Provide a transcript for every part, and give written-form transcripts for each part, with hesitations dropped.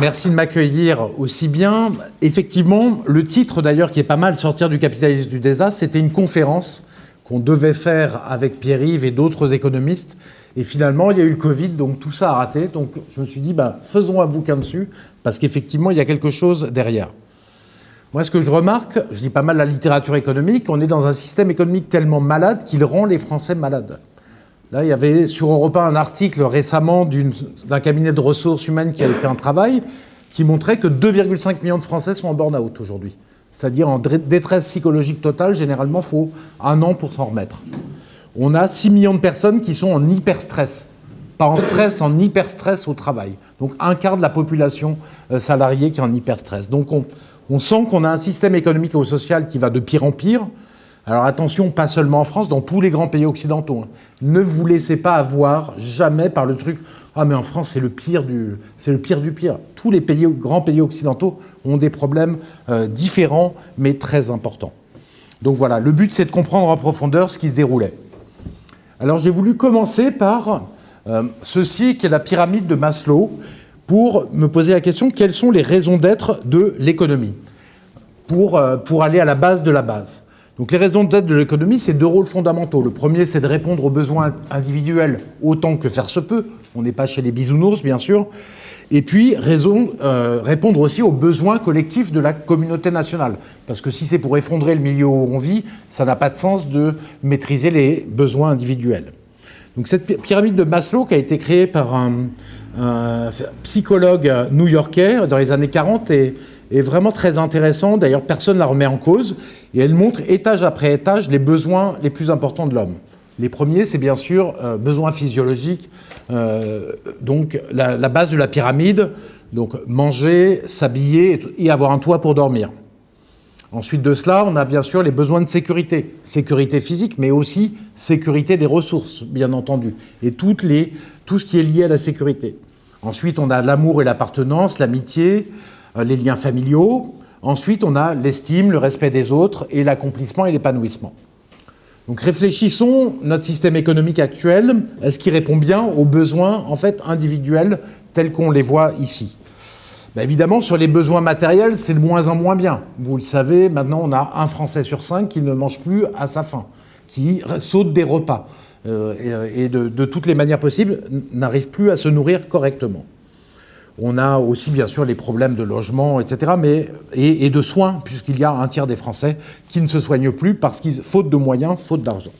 Merci de m'accueillir aussi bien. Effectivement, le titre d'ailleurs qui est pas mal, Sortir du capitalisme du désastre, c'était une conférence qu'on devait faire avec Pierre-Yves et d'autres économistes. Et finalement, il y a eu le Covid, donc tout ça a raté. Donc je me suis dit, faisons un bouquin dessus, parce qu'effectivement, il y a quelque chose derrière. Moi, ce que je remarque, je lis pas mal la littérature économique, on est dans un système économique tellement malade qu'il rend les Français malades. Là, il y avait sur Europe 1 un article récemment d'un cabinet de ressources humaines qui avait fait un travail qui montrait que 2,5 millions de Français sont en burn-out aujourd'hui. C'est-à-dire en détresse psychologique totale, généralement, il faut 1 an pour s'en remettre. On a 6 millions de personnes qui sont en hyperstress. Pas en stress, en hyperstress au travail. Donc un quart de la population salariée qui est en hyperstress. Donc on sent qu'on a un système économique et social qui va de pire en pire. Alors attention, pas seulement en France, dans tous les grands pays occidentaux. Ne vous laissez pas avoir jamais par le truc « Ah mais en France, c'est le pire du pire ». Tous les grands pays occidentaux ont des problèmes différents, mais très importants. Donc voilà, le but c'est de comprendre en profondeur ce qui se déroulait. Alors j'ai voulu commencer par ceci qui est la pyramide de Maslow pour me poser la question « Quelles sont les raisons d'être de l'économie ?» pour aller à la base de la base. Donc les raisons d'être de l'économie, c'est 2 rôles fondamentaux. Le premier, c'est de répondre aux besoins individuels autant que faire se peut. On n'est pas chez les bisounours, bien sûr. Et puis, répondre aussi aux besoins collectifs de la communauté nationale. Parce que si c'est pour effondrer le milieu où on vit, ça n'a pas de sens de maîtriser les besoins individuels. Donc cette pyramide de Maslow qui a été créée par un psychologue new-yorkais dans les années 40 est vraiment très intéressant. D'ailleurs, personne ne la remet en cause. Et elle montre étage après étage les besoins les plus importants de l'homme. Les premiers, c'est bien sûr besoins physiologiques. Donc la base de la pyramide, donc manger, s'habiller et avoir un toit pour dormir. Ensuite de cela, on a bien sûr les besoins de sécurité. Sécurité physique, mais aussi sécurité des ressources, bien entendu. Et tout ce qui est lié à la sécurité. Ensuite, on a l'amour et l'appartenance, l'amitié, les liens familiaux. Ensuite, on a l'estime, le respect des autres et l'accomplissement et l'épanouissement. Donc réfléchissons, notre système économique actuel, est-ce qu'il répond bien aux besoins en fait, individuels tels qu'on les voit ici ? Évidemment, sur les besoins matériels, c'est de moins en moins bien. Vous le savez, maintenant, on a 1 Français sur 5 qui ne mange plus à sa faim, qui saute des repas et de toutes les manières possibles, n'arrive plus à se nourrir correctement. On a aussi, bien sûr, les problèmes de logement, etc., et de soins, puisqu'il y a 1 tiers des Français qui ne se soignent plus parce qu'ils, faute de moyens, faute d'argent.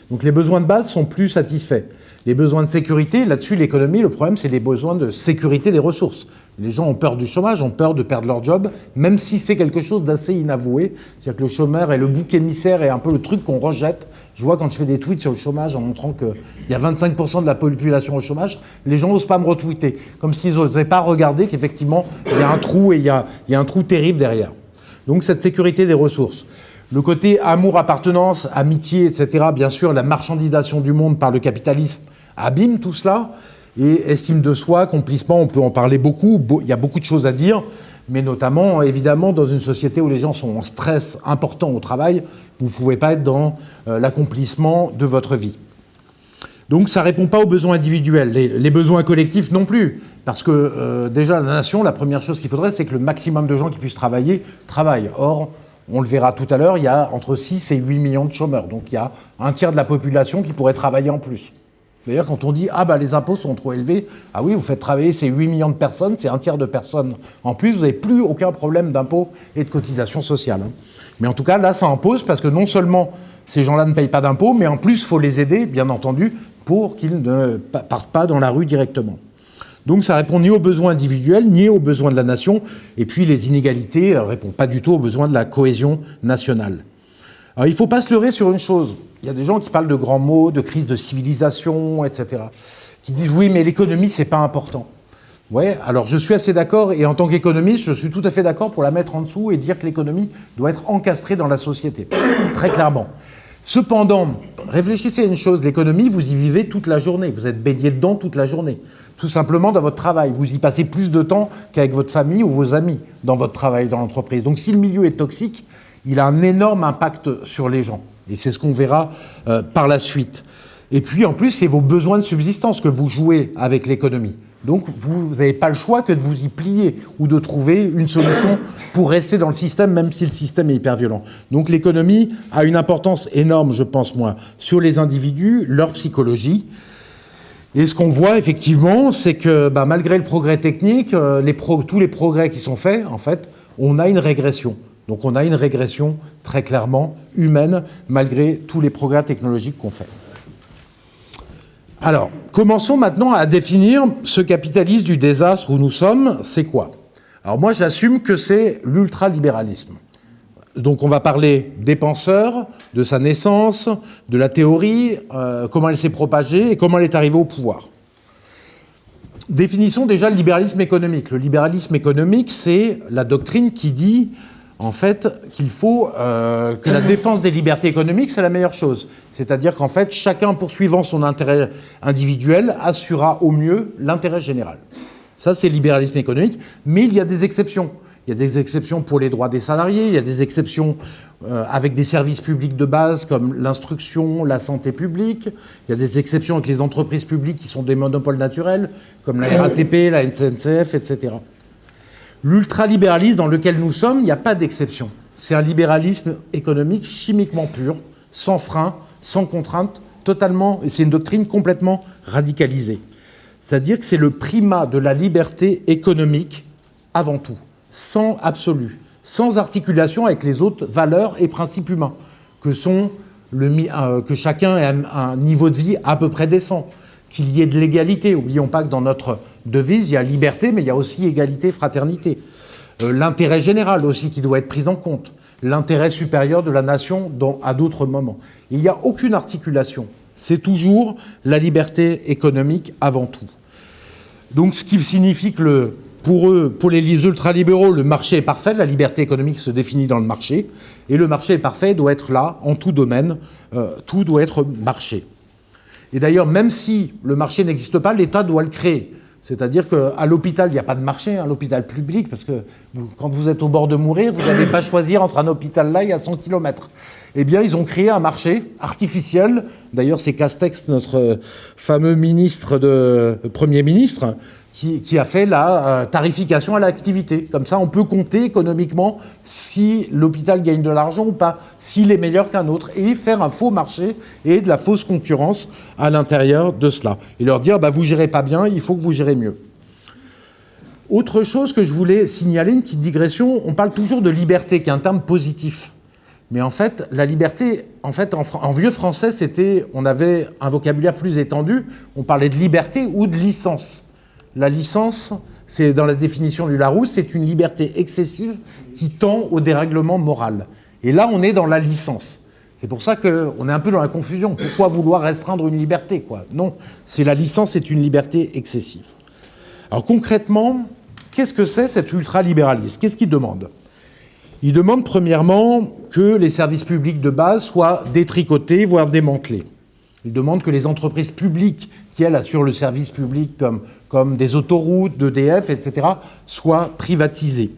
Donc les besoins de base sont plus satisfaits. Les besoins de sécurité, là-dessus, l'économie, le problème, c'est les besoins de sécurité des ressources. Les gens ont peur du chômage, ont peur de perdre leur job, même si c'est quelque chose d'assez inavoué. C'est-à-dire que le chômeur est le bouc émissaire et un peu le truc qu'on rejette. Je vois quand je fais des tweets sur le chômage en montrant qu'il y a 25% de la population au chômage, les gens n'osent pas me retweeter, comme s'ils n'osaient pas regarder qu'effectivement, il y a un trou et il y a un trou terrible derrière. Donc cette sécurité des ressources. Le côté amour, appartenance, amitié, etc., bien sûr, la marchandisation du monde par le capitalisme abîme tout cela. Et estime de soi, accomplissement, on peut en parler beaucoup. Il y a beaucoup de choses à dire, mais notamment, évidemment, dans une société où les gens sont en stress important au travail, vous ne pouvez pas être dans l'accomplissement de votre vie. Donc ça ne répond pas aux besoins individuels, les besoins collectifs non plus. Parce que déjà, la nation, la première chose qu'il faudrait, c'est que le maximum de gens qui puissent travailler, travaillent. Or, on le verra tout à l'heure, il y a entre 6 et 8 millions de chômeurs. Donc il y a 1 tiers de la population qui pourrait travailler en plus. D'ailleurs, quand on dit « Ah, les impôts sont trop élevés », ah oui, vous faites travailler ces 8 millions de personnes, c'est 1 tiers de personnes en plus, vous n'avez plus aucun problème d'impôts et de cotisations sociales. Mais en tout cas, là, ça en pose parce que non seulement ces gens-là ne payent pas d'impôts, mais en plus, il faut les aider, bien entendu, pour qu'ils ne partent pas dans la rue directement. Donc ça répond ni aux besoins individuels, ni aux besoins de la nation, et puis les inégalités ne répondent pas du tout aux besoins de la cohésion nationale. Alors il ne faut pas se leurrer sur une chose. Il y a des gens qui parlent de grands mots, de crise de civilisation, etc., qui disent « oui, mais l'économie, c'est pas important ». Ouais, alors je suis assez d'accord, et en tant qu'économiste, je suis tout à fait d'accord pour la mettre en dessous et dire que l'économie doit être encastrée dans la société, très clairement. Cependant, réfléchissez à une chose, l'économie, vous y vivez toute la journée, vous êtes baigné dedans toute la journée. Tout simplement dans votre travail, vous y passez plus de temps qu'avec votre famille ou vos amis dans votre travail, dans l'entreprise. Donc si le milieu est toxique, il a un énorme impact sur les gens. Et c'est ce qu'on verra par la suite. Et puis en plus, c'est vos besoins de subsistance que vous jouez avec l'économie. Donc vous n'avez pas le choix que de vous y plier ou de trouver une solution pour rester dans le système, même si le système est hyper violent. Donc l'économie a une importance énorme, je pense moi, sur les individus, leur psychologie. Et ce qu'on voit effectivement, c'est que malgré le progrès technique, tous les progrès qui sont faits, en fait, on a une régression. Donc on a une régression très clairement humaine, malgré tous les progrès technologiques qu'on fait. Alors, commençons maintenant à définir ce capitalisme du désastre où nous sommes, c'est quoi? Alors moi, j'assume que c'est l'ultralibéralisme. Donc on va parler des penseurs, de sa naissance, de la théorie, comment elle s'est propagée et comment elle est arrivée au pouvoir. Définissons déjà le libéralisme économique. Le libéralisme économique, c'est la doctrine qui dit en fait qu'il faut que la défense des libertés économiques, c'est la meilleure chose. C'est-à-dire qu'en fait, chacun poursuivant son intérêt individuel assurera au mieux l'intérêt général. Ça, c'est le libéralisme économique, mais il y a des exceptions. Il y a des exceptions pour les droits des salariés, il y a des exceptions avec des services publics de base comme l'instruction, la santé publique, il y a des exceptions avec les entreprises publiques qui sont des monopoles naturels, comme la RATP, la SNCF, etc. L'ultralibéralisme dans lequel nous sommes, il n'y a pas d'exception. C'est un libéralisme économique chimiquement pur, sans frein, sans contrainte, totalement, et c'est une doctrine complètement radicalisée. C'est-à-dire que c'est le primat de la liberté économique avant tout, sans absolu, sans articulation avec les autres valeurs et principes humains, que chacun ait un niveau de vie à peu près décent, qu'il y ait de l'égalité. N'oublions pas que dans notre devise, il y a liberté, mais il y a aussi égalité, fraternité. L'intérêt général aussi qui doit être pris en compte. L'intérêt supérieur de la nation à d'autres moments. Il n'y a aucune articulation. C'est toujours la liberté économique avant tout. Donc ce qui signifie que pour les ultralibéraux, le marché est parfait, la liberté économique se définit dans le marché, et le marché est parfait, doit être là, en tout domaine, tout doit être marché. Et d'ailleurs, même si le marché n'existe pas, l'État doit le créer. C'est-à-dire qu'à l'hôpital, il n'y a pas de marché, un hôpital public, parce que quand vous êtes au bord de mourir, vous n'allez pas choisir entre un hôpital là et à 100 km. Eh bien, ils ont créé un marché artificiel. D'ailleurs, c'est Castex, notre fameux Premier ministre, qui a fait la tarification à l'activité. Comme ça, on peut compter économiquement si l'hôpital gagne de l'argent ou pas, s'il est meilleur qu'un autre, et faire un faux marché et de la fausse concurrence à l'intérieur de cela. Et leur dire, vous gérez pas bien, il faut que vous gérez mieux. Autre chose que je voulais signaler, une petite digression, on parle toujours de liberté, qui est un terme positif. Mais en fait, la liberté, en vieux français, on avait un vocabulaire plus étendu, on parlait de liberté ou de licence. La licence, c'est dans la définition du Larousse, c'est une liberté excessive qui tend au dérèglement moral. Et là, on est dans la licence. C'est pour ça qu'on est un peu dans la confusion. Pourquoi vouloir restreindre une liberté, quoi? Non, la licence, c'est une liberté excessive. Alors concrètement, qu'est-ce que c'est cet ultralibéralisme? Qu'est-ce qu'il demande? Il demande premièrement que les services publics de base soient détricotés, voire démantelés. Il demande que les entreprises publiques qui, elles, assurent le service public comme des autoroutes, d'EDF, etc., soient privatisées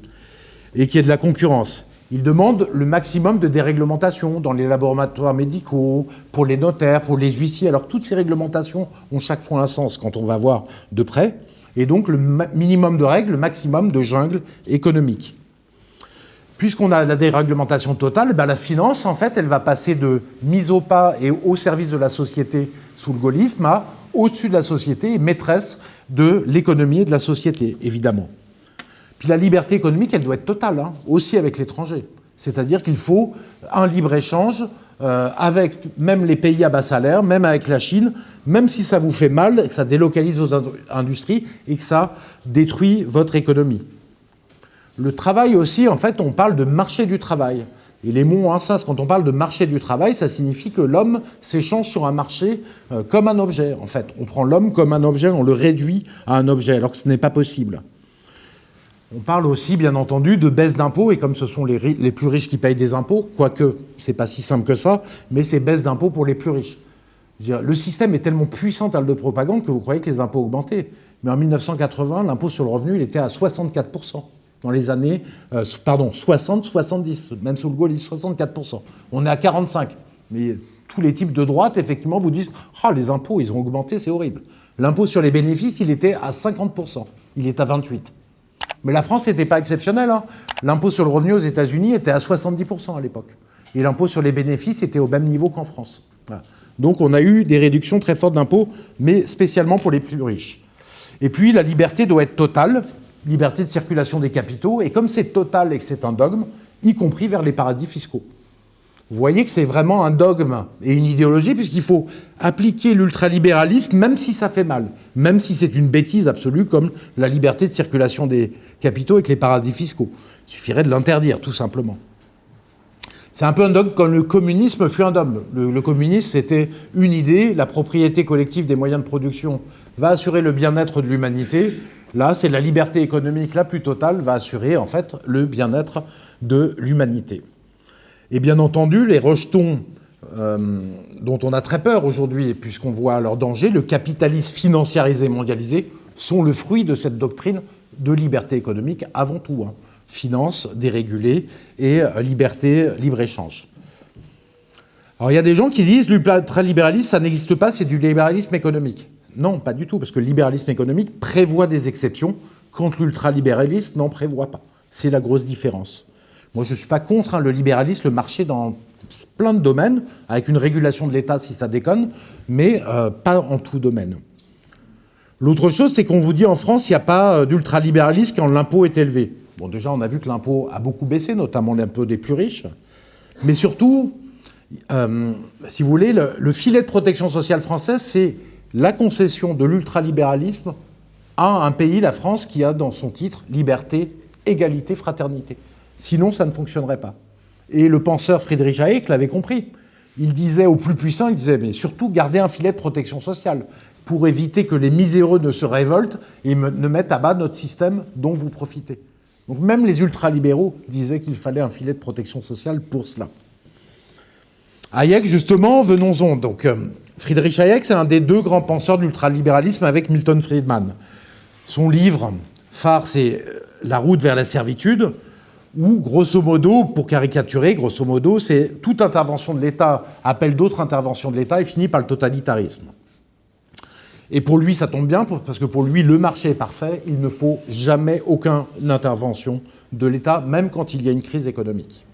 et qu'il y ait de la concurrence. Il demande le maximum de déréglementation dans les laboratoires médicaux, pour les notaires, pour les huissiers. Alors toutes ces réglementations ont chaque fois un sens quand on va voir de près. Et donc le minimum de règles, le maximum de jungle économique. Puisqu'on a la déréglementation totale, la finance, en fait, elle va passer de mise au pas et au service de la société sous le gaullisme à au-dessus de la société et maîtresse de l'économie et de la société, évidemment. Puis la liberté économique, elle doit être totale, aussi avec l'étranger. C'est-à-dire qu'il faut un libre-échange avec même les pays à bas salaire, même avec la Chine, même si ça vous fait mal, que ça délocalise vos industries et que ça détruit votre économie. Le travail aussi, en fait, on parle de marché du travail. Et les mots ont un sens. Quand on parle de marché du travail, ça signifie que l'homme s'échange sur un marché comme un objet. En fait, on prend l'homme comme un objet, on le réduit à un objet, alors que ce n'est pas possible. On parle aussi, bien entendu, de baisse d'impôts, et comme ce sont les plus riches qui payent des impôts, quoique c'est pas si simple que ça, mais c'est baisse d'impôts pour les plus riches. Je veux dire, le système est tellement puissant, tal de propagande, que vous croyez que les impôts augmentaient. Mais en 1980, l'impôt sur le revenu, il était à 64%. Dans les années 60-70, même sous le gaullisme, 64%. On est à 45%. Mais tous les types de droite, effectivement, vous disent « Ah, les impôts, ils ont augmenté, c'est horrible ». L'impôt sur les bénéfices, il était à 50%. Il est à 28%. Mais la France n'était pas exceptionnelle. Hein. L'impôt sur le revenu aux États-Unis était à 70% à l'époque. Et l'impôt sur les bénéfices était au même niveau qu'en France. Voilà. Donc on a eu des réductions très fortes d'impôts, mais spécialement pour les plus riches. Et puis la liberté doit être totale, liberté de circulation des capitaux, et comme c'est total et que c'est un dogme, y compris vers les paradis fiscaux. Vous voyez que c'est vraiment un dogme et une idéologie, puisqu'il faut appliquer l'ultralibéralisme, même si ça fait mal, même si c'est une bêtise absolue, comme la liberté de circulation des capitaux avec les paradis fiscaux. Il suffirait de l'interdire, tout simplement. C'est un peu un dogme comme le communisme fut un dogme. Le communisme, c'était une idée, la propriété collective des moyens de production va assurer le bien-être de l'humanité. Là, c'est la liberté économique la plus totale, va assurer en fait le bien-être de l'humanité. Et bien entendu, les rejetons dont on a très peur aujourd'hui, puisqu'on voit leur danger, le capitalisme financiarisé, mondialisé, sont le fruit de cette doctrine de liberté économique avant tout. Hein. Finance dérégulée et liberté, libre-échange. Alors il y a des gens qui disent que l'ultralibéralisme, ça n'existe pas, c'est du libéralisme économique. Non, pas du tout, parce que le libéralisme économique prévoit des exceptions quand l'ultralibéralisme n'en prévoit pas. C'est la grosse différence. Moi, je ne suis pas contre le libéralisme, le marché dans plein de domaines, avec une régulation de l'État si ça déconne, mais pas en tout domaine. L'autre chose, c'est qu'on vous dit en France, il n'y a pas d'ultralibéralisme quand l'impôt est élevé. Bon, déjà, on a vu que l'impôt a beaucoup baissé, notamment l'impôt des plus riches. Mais surtout, si vous voulez, le filet de protection sociale française, c'est la concession de l'ultralibéralisme à un pays, la France, qui a dans son titre liberté, égalité, fraternité. Sinon, ça ne fonctionnerait pas. Et le penseur Friedrich Hayek l'avait compris. Il disait aux plus puissants, il disait, mais surtout, gardez un filet de protection sociale pour éviter que les miséreux ne se révoltent et ne mettent à bas notre système dont vous profitez. Donc même les ultralibéraux disaient qu'il fallait un filet de protection sociale pour cela. Hayek, justement, venons-en. Donc, Friedrich Hayek, c'est un des deux grands penseurs de l'ultralibéralisme avec Milton Friedman. Son livre phare, c'est La route vers la servitude, où, grosso modo, pour caricaturer, grosso modo, c'est toute intervention de l'État appelle d'autres interventions de l'État et finit par le totalitarisme. Et pour lui, ça tombe bien, parce que pour lui, le marché est parfait, il ne faut jamais aucune intervention de l'État, même quand il y a une crise économique.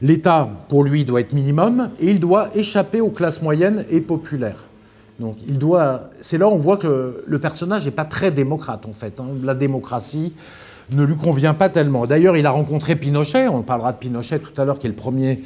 L'État, pour lui, doit être minimum, et il doit échapper aux classes moyennes et populaires. Donc, c'est là où on voit que le personnage n'est pas très démocrate, en fait. Hein. La démocratie ne lui convient pas tellement. D'ailleurs, il a rencontré Pinochet, on parlera de Pinochet tout à l'heure, qui est le premier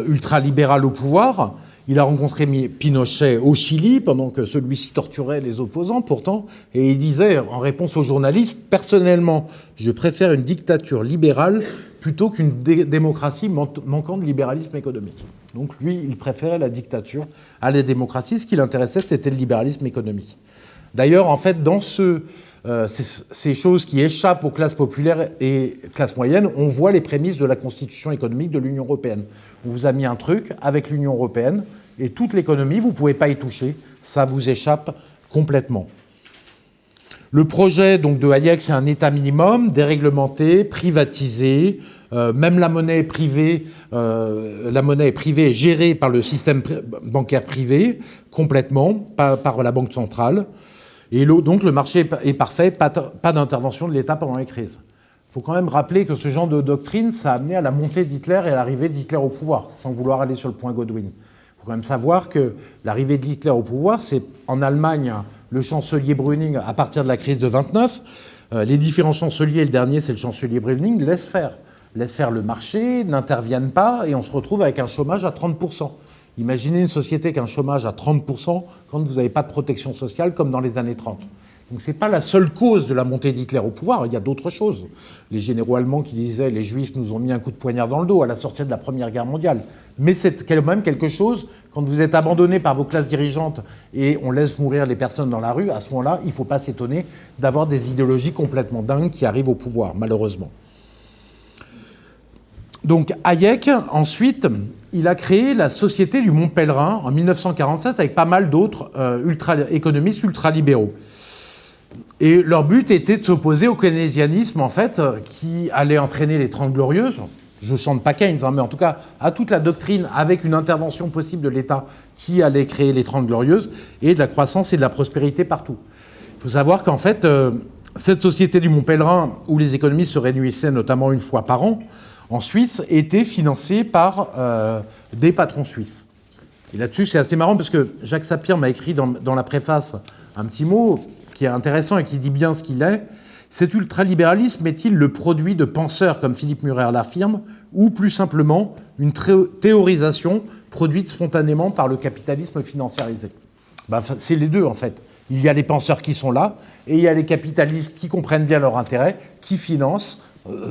ultralibéral au pouvoir. Il a rencontré Pinochet au Chili, pendant que celui-ci torturait les opposants, pourtant, et il disait, en réponse aux journalistes, « Personnellement, je préfère une dictature libérale plutôt qu'une démocratie manquant de libéralisme économique. » Donc lui, il préférait la dictature à la démocratie. Ce qui l'intéressait, c'était le libéralisme économique. D'ailleurs, en fait, dans ces choses qui échappent aux classes populaires et classes moyennes, on voit les prémices de la constitution économique de l'Union européenne. On vous a mis un truc avec l'Union européenne, et toute l'économie, vous ne pouvez pas y toucher, ça vous échappe complètement. Le projet donc, de Hayek, c'est un État minimum, déréglementé, privatisé, même la monnaie est privée et gérée par le système bancaire privé, complètement, pas par la Banque centrale. Et donc le marché est parfait, pas d'intervention de l'État pendant les crises. Il faut quand même rappeler que ce genre de doctrine, ça a amené à la montée d'Hitler et à l'arrivée d'Hitler au pouvoir, sans vouloir aller sur le point Godwin. Il faut quand même savoir que l'arrivée d'Hitler au pouvoir, c'est en Allemagne le chancelier Brüning à partir de la crise de 29. Les différents chanceliers, le dernier, c'est le chancelier Brüning, laissent faire le marché, n'interviennent pas, et on se retrouve avec un chômage à 30%. Imaginez une société qui a un chômage à 30% quand vous n'avez pas de protection sociale, comme dans les années 30. Donc ce n'est pas la seule cause de la montée d'Hitler au pouvoir, il y a d'autres choses. Les généraux allemands qui disaient « les Juifs nous ont mis un coup de poignard dans le dos » à la sortie de la Première Guerre mondiale. Mais c'est quand même quelque chose, quand vous êtes abandonné par vos classes dirigeantes et on laisse mourir les personnes dans la rue, à ce moment-là, il ne faut pas s'étonner d'avoir des idéologies complètement dingues qui arrivent au pouvoir, malheureusement. Donc Hayek, ensuite, il a créé la Société du Mont Pèlerin en 1947 avec pas mal d'autres économistes ultralibéraux. Et leur but était de s'opposer au keynésianisme, en fait, qui allait entraîner les 30 Glorieuses. Je ne chante pas Keynes, mais en tout cas, à toute la doctrine avec une intervention possible de l'État qui allait créer les 30 Glorieuses et de la croissance et de la prospérité partout. Il faut savoir qu'en fait, cette Société du Mont Pèlerin, où les économistes se réunissaient notamment une fois par an, en Suisse, était financée par des patrons suisses. Et là-dessus, c'est assez marrant parce que Jacques Sapir m'a écrit dans la préface un petit mot qui est intéressant et qui dit bien ce qu'il est. Cet ultralibéralisme est-il le produit de penseurs comme Philippe Murer l'affirme, ou plus simplement une théorisation produite spontanément par le capitalisme financiarisé? C'est les deux, en fait. Il y a les penseurs qui sont là, et il y a les capitalistes qui comprennent bien leur intérêt, qui financent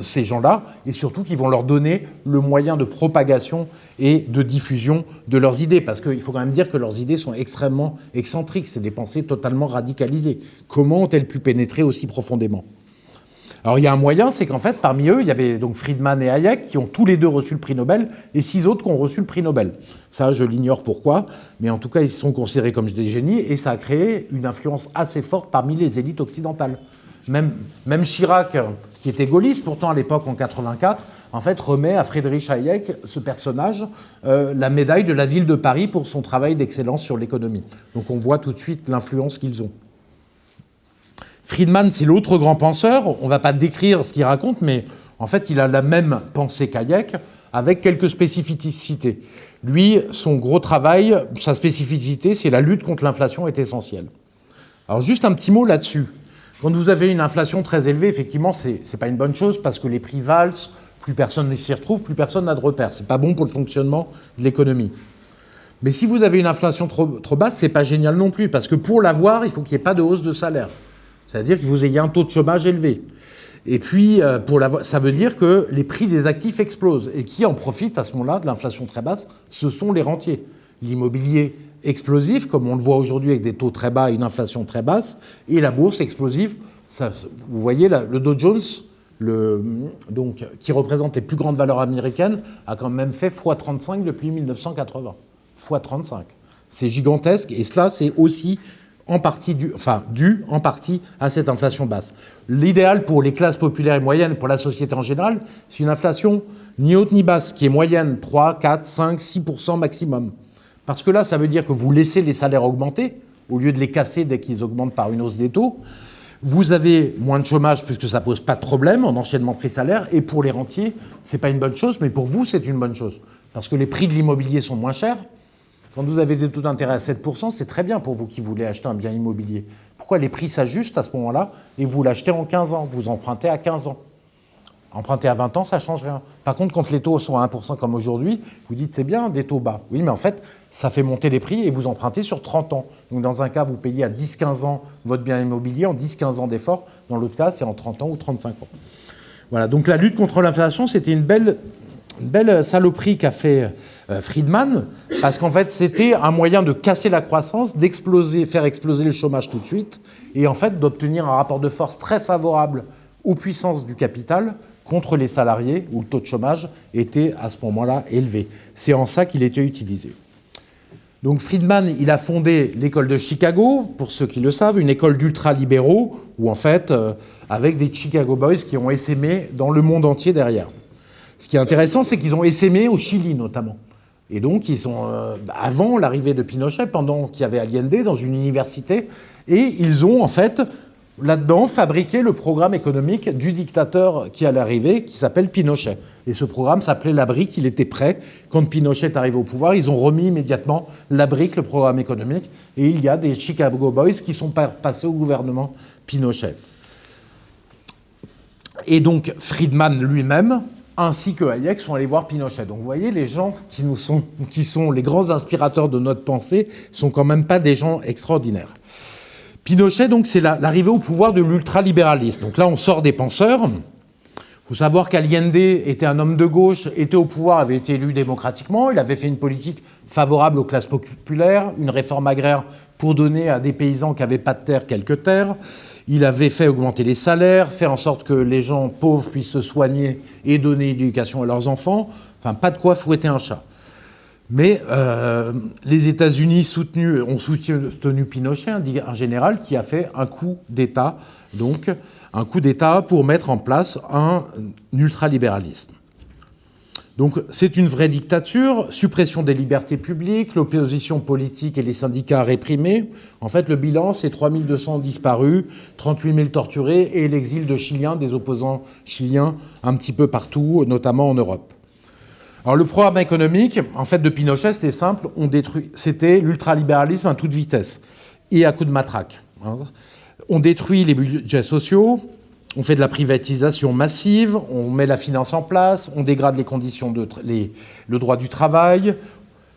ces gens-là, et surtout qui vont leur donner le moyen de propagation et de diffusion de leurs idées. Parce qu'il faut quand même dire que leurs idées sont extrêmement excentriques. C'est des pensées totalement radicalisées. Comment ont-elles pu pénétrer aussi profondément? Alors il y a un moyen, c'est qu'en fait, parmi eux, il y avait donc Friedman et Hayek qui ont tous les deux reçu le prix Nobel, et 6 autres qui ont reçu le prix Nobel. Ça, je l'ignore pourquoi, mais en tout cas, ils sont considérés comme des génies, et ça a créé une influence assez forte parmi les élites occidentales. Même Chirac, qui était gaulliste pourtant à l'époque en 84, en fait remet à Friedrich Hayek, ce personnage, la médaille de la ville de Paris pour son travail d'excellence sur l'économie. Donc on voit tout de suite l'influence qu'ils ont. Friedman, c'est l'autre grand penseur. On ne va pas décrire ce qu'il raconte, mais en fait, il a la même pensée qu'Hayek, avec quelques spécificités. Lui, son gros travail, sa spécificité, c'est la lutte contre l'inflation est essentielle. Alors juste un petit mot là-dessus. Quand vous avez une inflation très élevée, effectivement, ce n'est pas une bonne chose parce que les prix valsent, plus personne ne s'y retrouve, plus personne n'a de repères. Ce n'est pas bon pour le fonctionnement de l'économie. Mais si vous avez une inflation trop basse, ce n'est pas génial non plus parce que pour l'avoir, il faut qu'il n'y ait pas de hausse de salaire. C'est-à-dire que vous ayez un taux de chômage élevé. Et puis, ça veut dire que les prix des actifs explosent. Et qui en profite à ce moment-là de l'inflation très basse? Ce sont les rentiers. L'immobilier explosif, comme on le voit aujourd'hui avec des taux très bas et une inflation très basse, et la bourse explosive. Vous voyez, le Dow Jones, qui représente les plus grandes valeurs américaines, a quand même fait x35 depuis 1980. x35. C'est gigantesque, et cela, c'est aussi en partie dû en partie à cette inflation basse. L'idéal pour les classes populaires et moyennes, pour la société en général, c'est une inflation ni haute ni basse, qui est moyenne 3, 4, 5, 6% maximum. Parce que là, ça veut dire que vous laissez les salaires augmenter, au lieu de les casser dès qu'ils augmentent par une hausse des taux. Vous avez moins de chômage puisque ça ne pose pas de problème en enchaînement prix-salaire. Et pour les rentiers, ce n'est pas une bonne chose, mais pour vous, c'est une bonne chose. Parce que les prix de l'immobilier sont moins chers. Quand vous avez des taux d'intérêt à 7%, c'est très bien pour vous qui voulez acheter un bien immobilier. Pourquoi les prix s'ajustent à ce moment-là et vous l'achetez en 15 ans, vous empruntez à 15 ans. Emprunter à 20 ans, ça ne change rien. Par contre, quand les taux sont à 1% comme aujourd'hui, vous dites c'est bien des taux bas. Oui, mais en fait, ça fait monter les prix et vous empruntez sur 30 ans. Donc dans un cas, vous payez à 10-15 ans votre bien immobilier, en 10-15 ans d'effort. Dans l'autre cas, c'est en 30 ans ou 35 ans. Voilà, donc la lutte contre l'inflation, c'était une belle saloperie qu'a fait Friedman, parce qu'en fait, c'était un moyen de casser la croissance, faire exploser le chômage tout de suite, et en fait, d'obtenir un rapport de force très favorable aux puissances du capital contre les salariés, où le taux de chômage était à ce moment-là élevé. C'est en ça qu'il était utilisé. Donc Friedman, il a fondé l'école de Chicago, pour ceux qui le savent, une école d'ultralibéraux, où en fait, avec des Chicago Boys qui ont essaimé dans le monde entier derrière. Ce qui est intéressant, c'est qu'ils ont essaimé au Chili notamment. Et donc, ils ont, avant l'arrivée de Pinochet, pendant qu'il y avait Allende dans une université, et ils ont en fait là-dedans fabriqué le programme économique du dictateur qui allait arriver, qui s'appelle Pinochet. Et ce programme s'appelait La Brique, il était prêt. Quand Pinochet est arrivé au pouvoir, ils ont remis immédiatement La Brique, le programme économique, et il y a des Chicago Boys qui sont passés au gouvernement Pinochet. Et donc, Friedman lui-même, ainsi que Hayek, sont allés voir Pinochet. Donc vous voyez, les gens qui sont les grands inspirateurs de notre pensée sont quand même pas des gens extraordinaires. Pinochet, donc, c'est l'arrivée au pouvoir de l'ultralibéralisme. Donc là, on sort des penseurs. Il faut savoir qu'Allende était un homme de gauche, était au pouvoir, avait été élu démocratiquement. Il avait fait une politique favorable aux classes populaires, une réforme agraire pour donner à des paysans qui n'avaient pas de terre quelques terres. Il avait fait augmenter les salaires, fait en sorte que les gens pauvres puissent se soigner et donner l'éducation à leurs enfants. Enfin, pas de quoi fouetter un chat. Mais les États-Unis ont soutenu Pinochet, un général qui a fait un coup d'État, donc un coup d'État pour mettre en place un ultralibéralisme. Donc c'est une vraie dictature, suppression des libertés publiques, l'opposition politique et les syndicats réprimés. En fait, le bilan, c'est 3200 disparus, 38 000 torturés et l'exil de Chiliens, des opposants chiliens, un petit peu partout, notamment en Europe. Alors le programme économique, en fait, de Pinochet, c'était simple, c'était l'ultralibéralisme à toute vitesse et à coup de matraque. On détruit les budgets sociaux, on fait de la privatisation massive, on met la finance en place, on dégrade les conditions le droit du travail,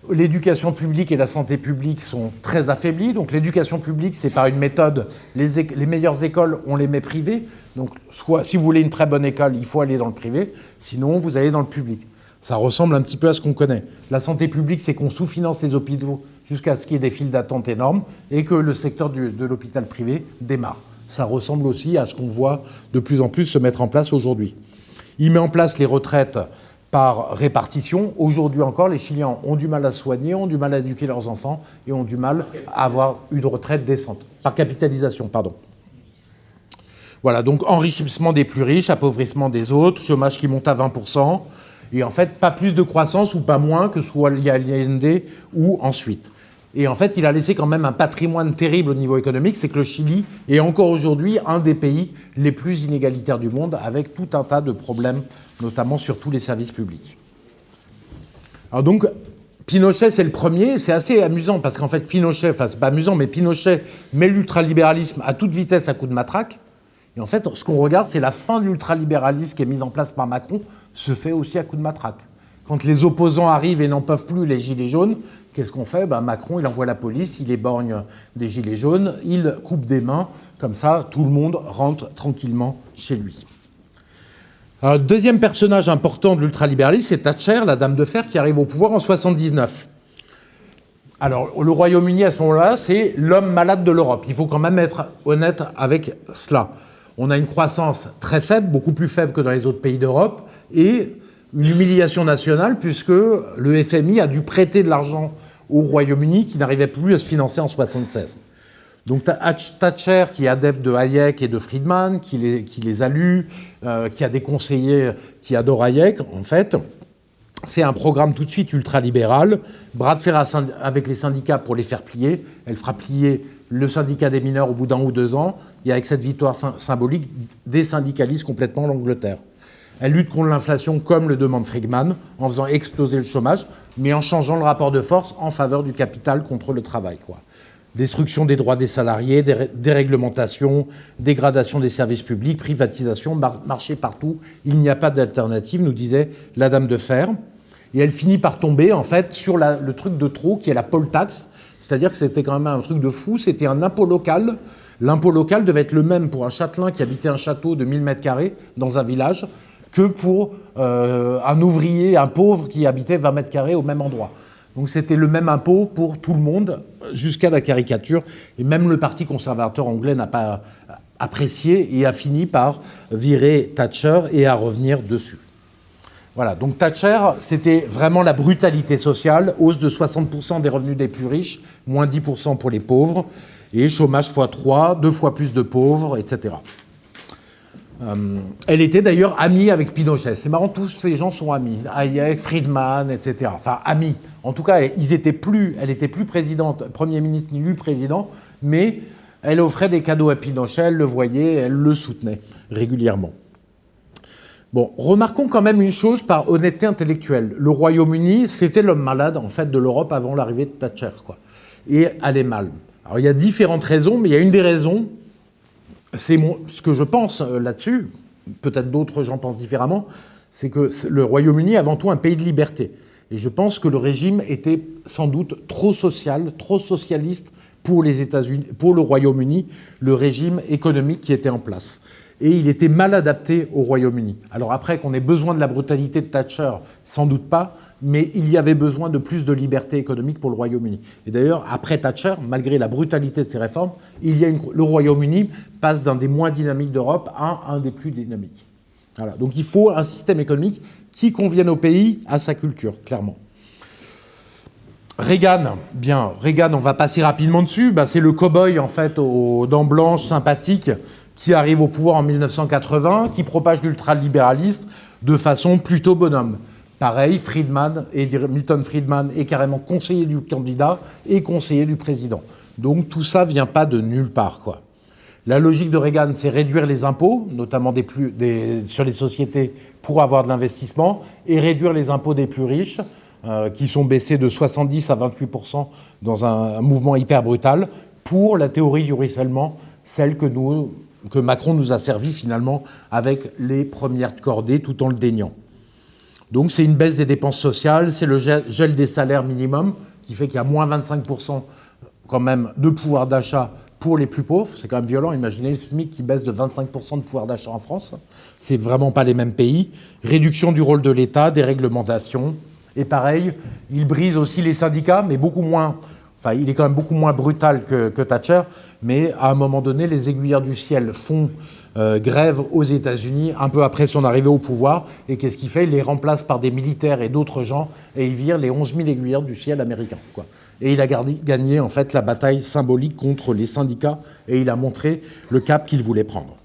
l'éducation publique et la santé publique sont très affaiblies. Donc l'éducation publique, c'est par une méthode, les meilleures écoles, on les met privées. Donc soit, si vous voulez une très bonne école, il faut aller dans le privé, sinon vous allez dans le public. Ça ressemble un petit peu à ce qu'on connaît. La santé publique, c'est qu'on sous-finance les hôpitaux jusqu'à ce qu'il y ait des files d'attente énormes et que le secteur de l'hôpital privé démarre. Ça ressemble aussi à ce qu'on voit de plus en plus se mettre en place aujourd'hui. Il met en place les retraites par répartition. Aujourd'hui encore, les Chiliens ont du mal à se soigner, ont du mal à éduquer leurs enfants et ont du mal à avoir une retraite décente. Par capitalisation, pardon. Voilà, donc enrichissement des plus riches, appauvrissement des autres, chômage qui monte à 20%. Et en fait, pas plus de croissance ou pas moins que soit Allende ou ensuite. Et en fait, il a laissé quand même un patrimoine terrible au niveau économique, c'est que le Chili est encore aujourd'hui un des pays les plus inégalitaires du monde, avec tout un tas de problèmes, notamment sur tous les services publics. Alors donc, Pinochet, c'est le premier, c'est assez amusant, parce qu'en fait, Pinochet, enfin c'est pas amusant, mais Pinochet met l'ultralibéralisme à toute vitesse à coup de matraque. Et en fait, ce qu'on regarde, c'est la fin de l'ultralibéralisme qui est mise en place par Macron, se fait aussi à coup de matraque. Quand les opposants arrivent et n'en peuvent plus, les gilets jaunes, qu'est-ce qu'on fait ? Macron, il envoie la police, il éborgne des gilets jaunes, il coupe des mains, comme ça, tout le monde rentre tranquillement chez lui. Alors, le deuxième personnage important de l'ultralibéralisme, c'est Thatcher, la dame de fer, qui arrive au pouvoir en 1979. Alors, le Royaume-Uni, à ce moment-là, c'est l'homme malade de l'Europe. Il faut quand même être honnête avec cela. On a une croissance très faible, beaucoup plus faible que dans les autres pays d'Europe, et une humiliation nationale, puisque le FMI a dû prêter de l'argent au Royaume-Uni qui n'arrivait plus à se financer en 1976. Donc Thatcher, qui est adepte de Hayek et de Friedman, qui les a lus, qui a des conseillers qui adorent Hayek, en fait, fait un programme tout de suite ultralibéral, bras de fer avec les syndicats pour les faire plier. Elle fera plier le syndicat des mineurs au bout d'1 ou 2 ans, et avec cette victoire symbolique, désyndicalise complètement l'Angleterre. Elle lutte contre l'inflation comme le demande Friedman, en faisant exploser le chômage, mais en changeant le rapport de force en faveur du capital contre le travail, quoi. Destruction des droits des salariés, déréglementation, dégradation des services publics, privatisation, marché partout. Il n'y a pas d'alternative, nous disait la dame de fer. Et elle finit par tomber, en fait, sur le truc de trop, qui est la poll tax. C'est-à-dire que c'était quand même un truc de fou. C'était un impôt local. L'impôt local devait être le même pour un châtelain qui habitait un château de 1000 m² dans un village que pour un ouvrier, un pauvre qui habitait 20 m² au même endroit. Donc c'était le même impôt pour tout le monde, jusqu'à la caricature. Et même le parti conservateur anglais n'a pas apprécié et a fini par virer Thatcher et à revenir dessus. Voilà, donc Thatcher, c'était vraiment la brutalité sociale, hausse de 60% des revenus des plus riches, moins 10% pour les pauvres, et chômage x3, 2 fois plus de pauvres, etc. Elle était d'ailleurs amie avec Pinochet. C'est marrant, tous ces gens sont amis. Hayek, Friedman, etc. Enfin, amis. En tout cas, elle était plus présidente, Premier ministre ni lui président, mais elle offrait des cadeaux à Pinochet, elle le voyait, elle le soutenait régulièrement. Bon, remarquons quand même une chose par honnêteté intellectuelle. Le Royaume-Uni, c'était l'homme malade, en fait, de l'Europe avant l'arrivée de Thatcher, quoi. Et allait mal. Alors, il y a différentes raisons, mais il y a une des raisons, c'est ce que je pense là-dessus, peut-être d'autres gens pensent différemment, c'est que le Royaume-Uni est avant tout un pays de liberté. Et je pense que le régime était sans doute trop social, trop socialiste pour les États-Unis, pour le Royaume-Uni, le régime économique qui était en place. Et il était mal adapté au Royaume-Uni. Alors après, qu'on ait besoin de la brutalité de Thatcher, sans doute pas, mais il y avait besoin de plus de liberté économique pour le Royaume-Uni. Et d'ailleurs, après Thatcher, malgré la brutalité de ses réformes, le Royaume-Uni passe d'un des moins dynamiques d'Europe à un des plus dynamiques. Voilà. Donc il faut un système économique qui convienne au pays, à sa culture, clairement. Reagan, on va passer rapidement dessus. C'est le cow-boy, en fait, aux dents blanches, sympathique, qui arrive au pouvoir en 1980, qui propage l'ultralibéralisme de façon plutôt bonhomme. Pareil, Milton Friedman est carrément conseiller du candidat et conseiller du président. Donc tout ça ne vient pas de nulle part, quoi. La logique de Reagan, c'est réduire les impôts, notamment sur les sociétés pour avoir de l'investissement, et réduire les impôts des plus riches, qui sont baissés de 70 à 28% dans un mouvement hyper brutal, pour la théorie du ruissellement, celle que Macron nous a servi finalement avec les premières de cordée, tout en le déniant. Donc c'est une baisse des dépenses sociales, c'est le gel des salaires minimum, qui fait qu'il y a moins 25% quand même de pouvoir d'achat pour les plus pauvres. C'est quand même violent, imaginez le SMIC qui baisse de 25% de pouvoir d'achat en France. C'est vraiment pas les mêmes pays. Réduction du rôle de l'État, déréglementation. Et pareil, il brise aussi les syndicats, mais beaucoup moins. Enfin, il est quand même beaucoup moins brutal que Thatcher, mais à un moment donné, les aiguilleurs du ciel font grève aux États-Unis un peu après son arrivée au pouvoir. Et qu'est-ce qu'il fait ? Il les remplace par des militaires et d'autres gens, et il vire les 11 000 aiguilleurs du ciel américains, quoi. Et il a gagné en fait la bataille symbolique contre les syndicats, et il a montré le cap qu'il voulait prendre.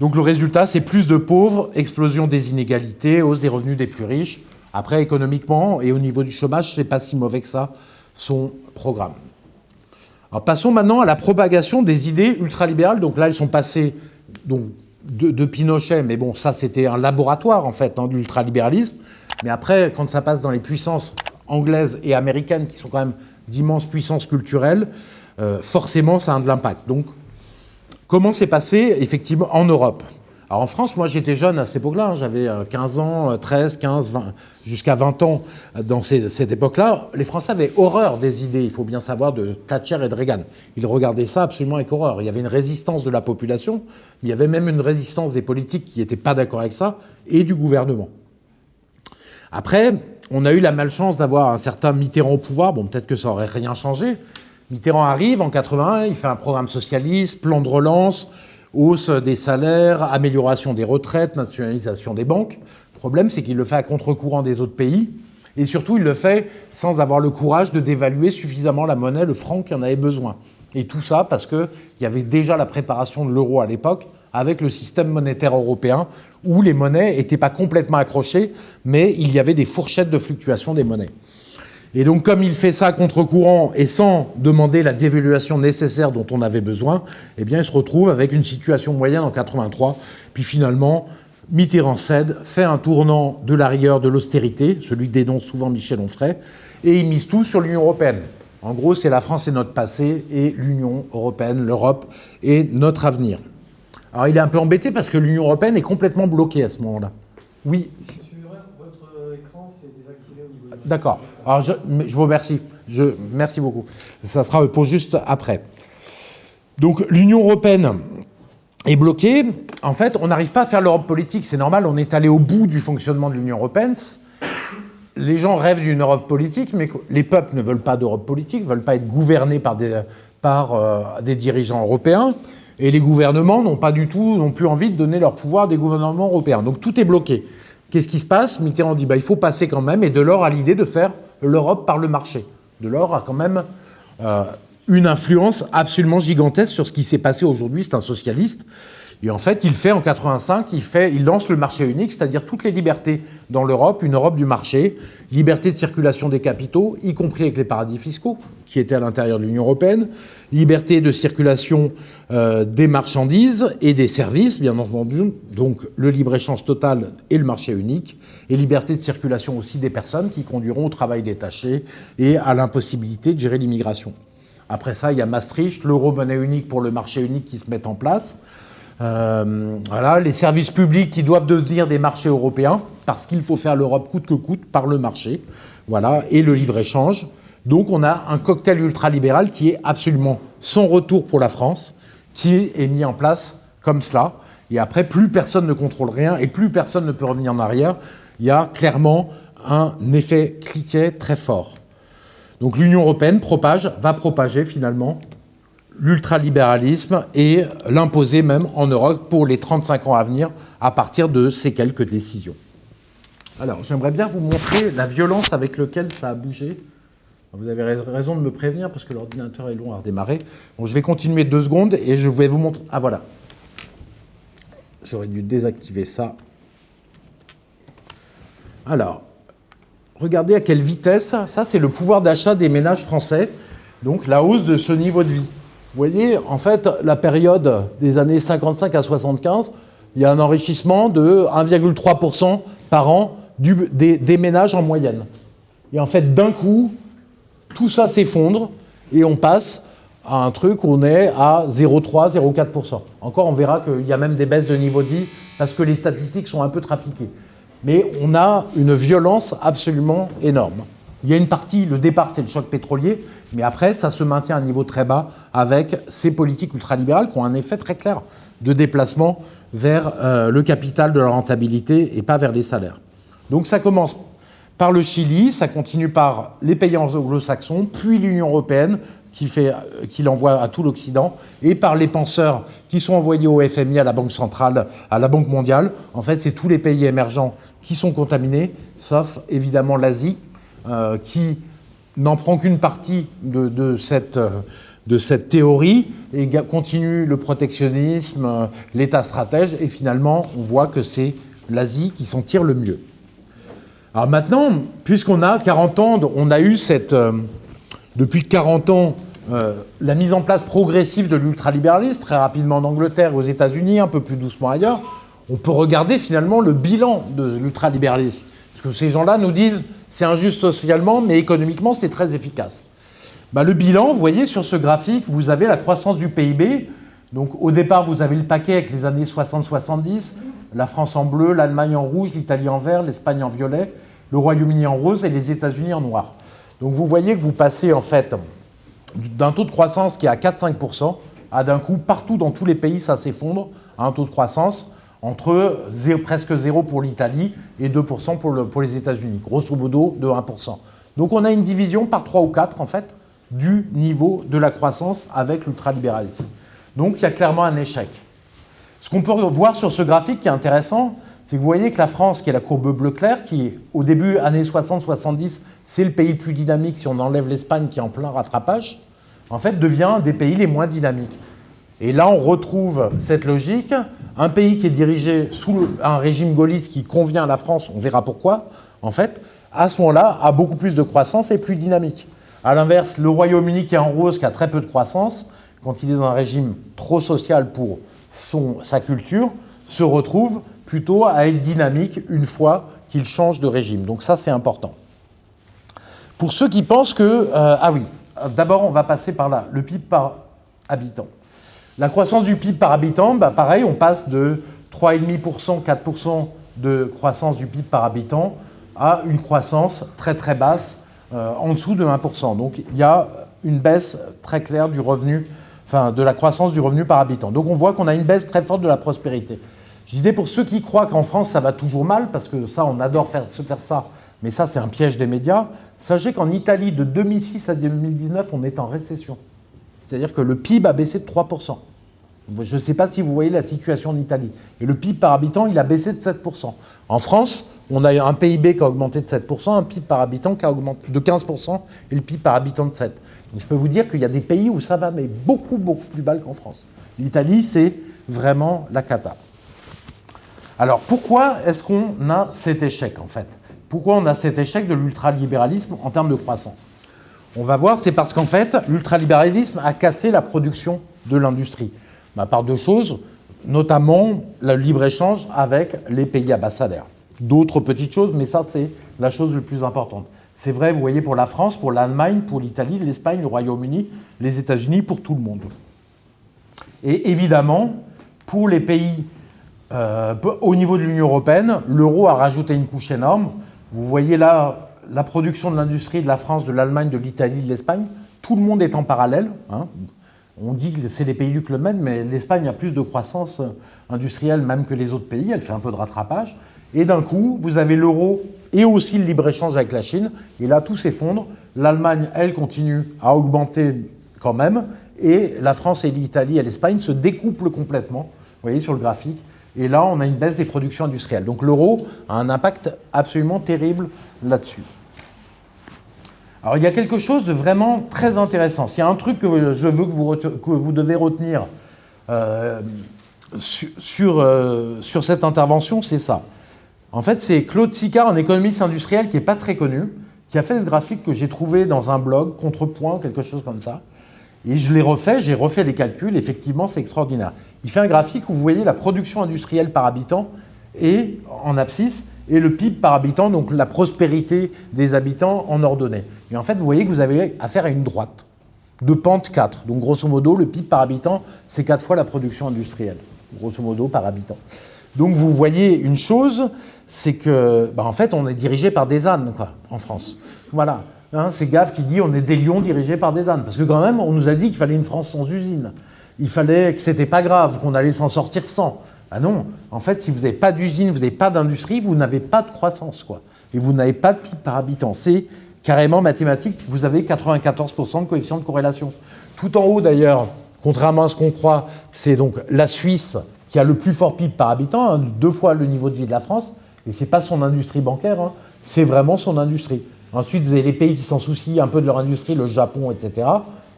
Donc le résultat, c'est plus de pauvres, explosion des inégalités, hausse des revenus des plus riches. Après, économiquement et au niveau du chômage, c'est pas si mauvais que ça, son programme. Alors passons maintenant à la propagation des idées ultralibérales. Donc là, elles sont passées de Pinochet, mais bon, ça c'était un laboratoire en fait, de l'ultralibéralisme. Mais après, quand ça passe dans les puissances anglaises et américaines, qui sont quand même d'immenses puissances culturelles, forcément ça a de l'impact. Donc, comment c'est passé effectivement en Europe ? Alors en France, moi j'étais jeune à cette époque-là, j'avais 15 ans, 13, 15, 20, jusqu'à 20 ans dans cette époque-là. Les Français avaient horreur des idées, il faut bien savoir, de Thatcher et de Reagan. Ils regardaient ça absolument avec horreur. Il y avait une résistance de la population, mais il y avait même une résistance des politiques qui n'étaient pas d'accord avec ça, et du gouvernement. Après, on a eu la malchance d'avoir un certain Mitterrand au pouvoir. Bon, peut-être que ça n'aurait rien changé. Mitterrand arrive en 81, il fait un programme socialiste, plan de relance, hausse des salaires, amélioration des retraites, nationalisation des banques. Le problème, c'est qu'il le fait à contre-courant des autres pays. Et surtout, il le fait sans avoir le courage de dévaluer suffisamment la monnaie, le franc, qui en avait besoin. Et tout ça parce qu'il y avait déjà la préparation de l'euro à l'époque, avec le système monétaire européen, où les monnaies n'étaient pas complètement accrochées, mais il y avait des fourchettes de fluctuation des monnaies. Et donc, comme il fait ça à contre-courant et sans demander la dévaluation nécessaire dont on avait besoin, eh bien, il se retrouve avec une situation moyenne en 83. Puis finalement, Mitterrand cède, fait un tournant de la rigueur de l'austérité, celui que dénonce souvent Michel Onfray, et il mise tout sur l'Union européenne. En gros, c'est la France est notre passé, et l'Union européenne, l'Europe, est notre avenir. Alors, il est un peu embêté parce que l'Union européenne est complètement bloquée à ce moment-là. Oui. Votre écran s'est désactivé au niveau du... D'accord. Alors, je vous remercie. Merci beaucoup. Ça sera pour juste après. Donc, l'Union européenne est bloquée. En fait, on n'arrive pas à faire l'Europe politique. C'est normal, on est allé au bout du fonctionnement de l'Union européenne. Les gens rêvent d'une Europe politique, mais les peuples ne veulent pas d'Europe politique, ne veulent pas être gouvernés par des dirigeants européens. Et les gouvernements n'ont plus envie de donner leur pouvoir à des gouvernements européens. Donc tout est bloqué. Qu'est-ce qui se passe ? Mitterrand dit il faut passer quand même, et Delors a l'idée de faire l'Europe par le marché. Delors a quand même une influence absolument gigantesque sur ce qui s'est passé aujourd'hui. C'est un socialiste. Et en fait, il fait en 85, il lance le marché unique, c'est-à-dire toutes les libertés dans l'Europe, une Europe du marché, liberté de circulation des capitaux, y compris avec les paradis fiscaux, qui étaient à l'intérieur de l'Union européenne, liberté de circulation des marchandises et des services, bien entendu, donc le libre-échange total et le marché unique, et liberté de circulation aussi des personnes qui conduiront au travail détaché et à l'impossibilité de gérer l'immigration. Après ça, il y a Maastricht, l'euro-monnaie unique pour le marché unique qui se met en place. Voilà, les services publics qui doivent devenir des marchés européens, parce qu'il faut faire l'Europe coûte que coûte par le marché, voilà, et le libre-échange. Donc on a un cocktail ultralibéral qui est absolument sans retour pour la France, qui est mis en place comme cela. Et après, plus personne ne contrôle rien et plus personne ne peut revenir en arrière. Il y a clairement un effet cliquet très fort. Donc l'Union européenne va propager finalement l'ultralibéralisme et l'imposer même en Europe pour les 35 ans à venir à partir de ces quelques décisions. Alors, j'aimerais bien vous montrer la violence avec laquelle ça a bougé. Vous avez raison de me prévenir parce que l'ordinateur est long à redémarrer. Bon, je vais continuer 2 secondes et je vais vous montrer... Ah, voilà. J'aurais dû désactiver ça. Alors, regardez à quelle vitesse. Ça, c'est le pouvoir d'achat des ménages français. Donc, la hausse de ce niveau de vie. Vous voyez, en fait, la période des années 55 à 75, il y a un enrichissement de 1,3% par an des ménages en moyenne. Et en fait, d'un coup, tout ça s'effondre et on passe à un truc où on est à 0,3, 0,4%. Encore, on verra qu'il y a même des baisses de niveau de vie parce que les statistiques sont un peu trafiquées. Mais on a une violence absolument énorme. Il y a une partie, le départ, c'est le choc pétrolier, mais après, ça se maintient à un niveau très bas avec ces politiques ultralibérales qui ont un effet très clair de déplacement vers le capital de la rentabilité et pas vers les salaires. Donc ça commence par le Chili, ça continue par les pays anglo-saxons, puis l'Union européenne qui l'envoie à tout l'Occident, et par les penseurs qui sont envoyés au FMI, à la Banque centrale, à la Banque mondiale. En fait, c'est tous les pays émergents qui sont contaminés, sauf évidemment l'Asie, qui n'en prend qu'une partie de cette théorie et continue le protectionnisme, l'État stratège, et finalement, on voit que c'est l'Asie qui s'en tire le mieux. Alors maintenant, puisqu'on a 40 ans, on a eu depuis 40 ans la mise en place progressive de l'ultralibéralisme, très rapidement en Angleterre et aux États-Unis, un peu plus doucement ailleurs, on peut regarder finalement le bilan de l'ultralibéralisme. Parce que ces gens-là nous disent c'est injuste socialement, mais économiquement, c'est très efficace. Le bilan, vous voyez sur ce graphique, vous avez la croissance du PIB. Donc au départ, vous avez le paquet avec les années 60-70, la France en bleu, l'Allemagne en rouge, l'Italie en vert, l'Espagne en violet, le Royaume-Uni en rose et les États-Unis en noir. Donc vous voyez que vous passez en fait d'un taux de croissance qui est à 4-5% à d'un coup, partout dans tous les pays, ça s'effondre à un taux de croissance entre presque 0 pour l'Italie et 2% pour les États-Unis, grosso modo de 1%. Donc on a une division par 3 ou 4 en fait du niveau de la croissance avec l'ultralibéralisme. Donc il y a clairement un échec. Ce qu'on peut voir sur ce graphique qui est intéressant, c'est que vous voyez que la France, qui est la courbe bleu clair, qui au début, années 60-70, c'est le pays le plus dynamique si on enlève l'Espagne qui est en plein rattrapage, en fait devient un des pays les moins dynamiques. Et là, on retrouve cette logique. Un pays qui est dirigé sous un régime gaulliste qui convient à la France, on verra pourquoi, en fait, à ce moment-là, a beaucoup plus de croissance et plus dynamique. À l'inverse, le Royaume-Uni qui est en rose, qui a très peu de croissance, quand il est dans un régime trop social pour sa culture, se retrouve plutôt à être dynamique une fois qu'il change de régime. Donc ça, c'est important. Pour ceux qui pensent que... d'abord, on va passer par là, le PIB par habitant. La croissance du PIB par habitant, pareil, on passe de 3,5%, 4% de croissance du PIB par habitant à une croissance très très basse, en dessous de 1%. Donc il y a une baisse très claire du revenu, de la croissance du revenu par habitant. Donc on voit qu'on a une baisse très forte de la prospérité. Je disais pour ceux qui croient qu'en France ça va toujours mal, parce que ça on adore se faire ça, mais ça c'est un piège des médias, sachez qu'en Italie de 2006 à 2019 on est en récession. C'est-à-dire que le PIB a baissé de 3%. Je ne sais pas si vous voyez la situation en Italie. Et le PIB par habitant, il a baissé de 7%. En France, on a un PIB qui a augmenté de 7%, un PIB par habitant qui a augmenté de 15% et le PIB par habitant de 7%. Donc je peux vous dire qu'il y a des pays où ça va, mais beaucoup, beaucoup plus mal qu'en France. L'Italie, c'est vraiment la cata. Alors pourquoi est-ce qu'on a cet échec, en fait ? Pourquoi on a cet échec de l'ultralibéralisme en termes de croissance ? On va voir, c'est parce qu'en fait, l'ultralibéralisme a cassé la production de l'industrie. Par 2 choses, notamment le libre-échange avec les pays à bas salaire. D'autres petites choses, mais ça, c'est la chose la plus importante. C'est vrai, vous voyez, pour la France, pour l'Allemagne, pour l'Italie, l'Espagne, le Royaume-Uni, les États-Unis, pour tout le monde. Et évidemment, pour les pays au niveau de l'Union européenne, l'euro a rajouté une couche énorme. Vous voyez là la production de l'industrie de la France, de l'Allemagne, de l'Italie, de l'Espagne. Tout le monde est en parallèle. Hein. On dit que c'est les pays du Club Med, mais l'Espagne a plus de croissance industrielle même que les autres pays. Elle fait un peu de rattrapage. Et d'un coup, vous avez l'euro et aussi le libre-échange avec la Chine. Et là, tout s'effondre. L'Allemagne, elle, continue à augmenter quand même. Et la France et l'Italie et l'Espagne se découplent complètement. Vous voyez sur le graphique. Et là, on a une baisse des productions industrielles. Donc l'euro a un impact absolument terrible là-dessus. Alors il y a quelque chose de vraiment très intéressant. S'il y a un truc que je veux que vous devez retenir sur cette intervention, c'est ça. En fait, c'est Claude Sicard, un économiste industriel qui n'est pas très connu, qui a fait ce graphique que j'ai trouvé dans un blog, Contrepoint, quelque chose comme ça. Et je l'ai refait, j'ai refait les calculs, effectivement, c'est extraordinaire. Il fait un graphique où vous voyez la production industrielle par habitant et en abscisse, et le PIB par habitant, donc la prospérité des habitants en ordonnée. Et en fait, vous voyez que vous avez affaire à une droite de pente 4. Donc, grosso modo, le PIB par habitant, c'est 4 fois la production industrielle, grosso modo, par habitant. Donc, vous voyez une chose, c'est que, en fait, on est dirigé par des ânes, quoi, en France. Voilà. Hein, c'est Gave qui dit on est des lions dirigés par des ânes. Parce que quand même, on nous a dit qu'il fallait une France sans usine. Il fallait que c'était pas grave, qu'on allait s'en sortir sans. Ah non, en fait, si vous n'avez pas d'usine, vous n'avez pas d'industrie, vous n'avez pas de croissance, quoi. Et vous n'avez pas de PIB par habitant. C'est carrément mathématique. Vous avez 94% de coefficient de corrélation. Tout en haut, d'ailleurs, contrairement à ce qu'on croit, c'est donc la Suisse qui a le plus fort PIB par habitant, hein, 2 fois le niveau de vie de la France. Et c'est pas son industrie bancaire, hein, c'est vraiment son industrie. Ensuite, vous avez les pays qui s'en soucient un peu de leur industrie, le Japon, etc.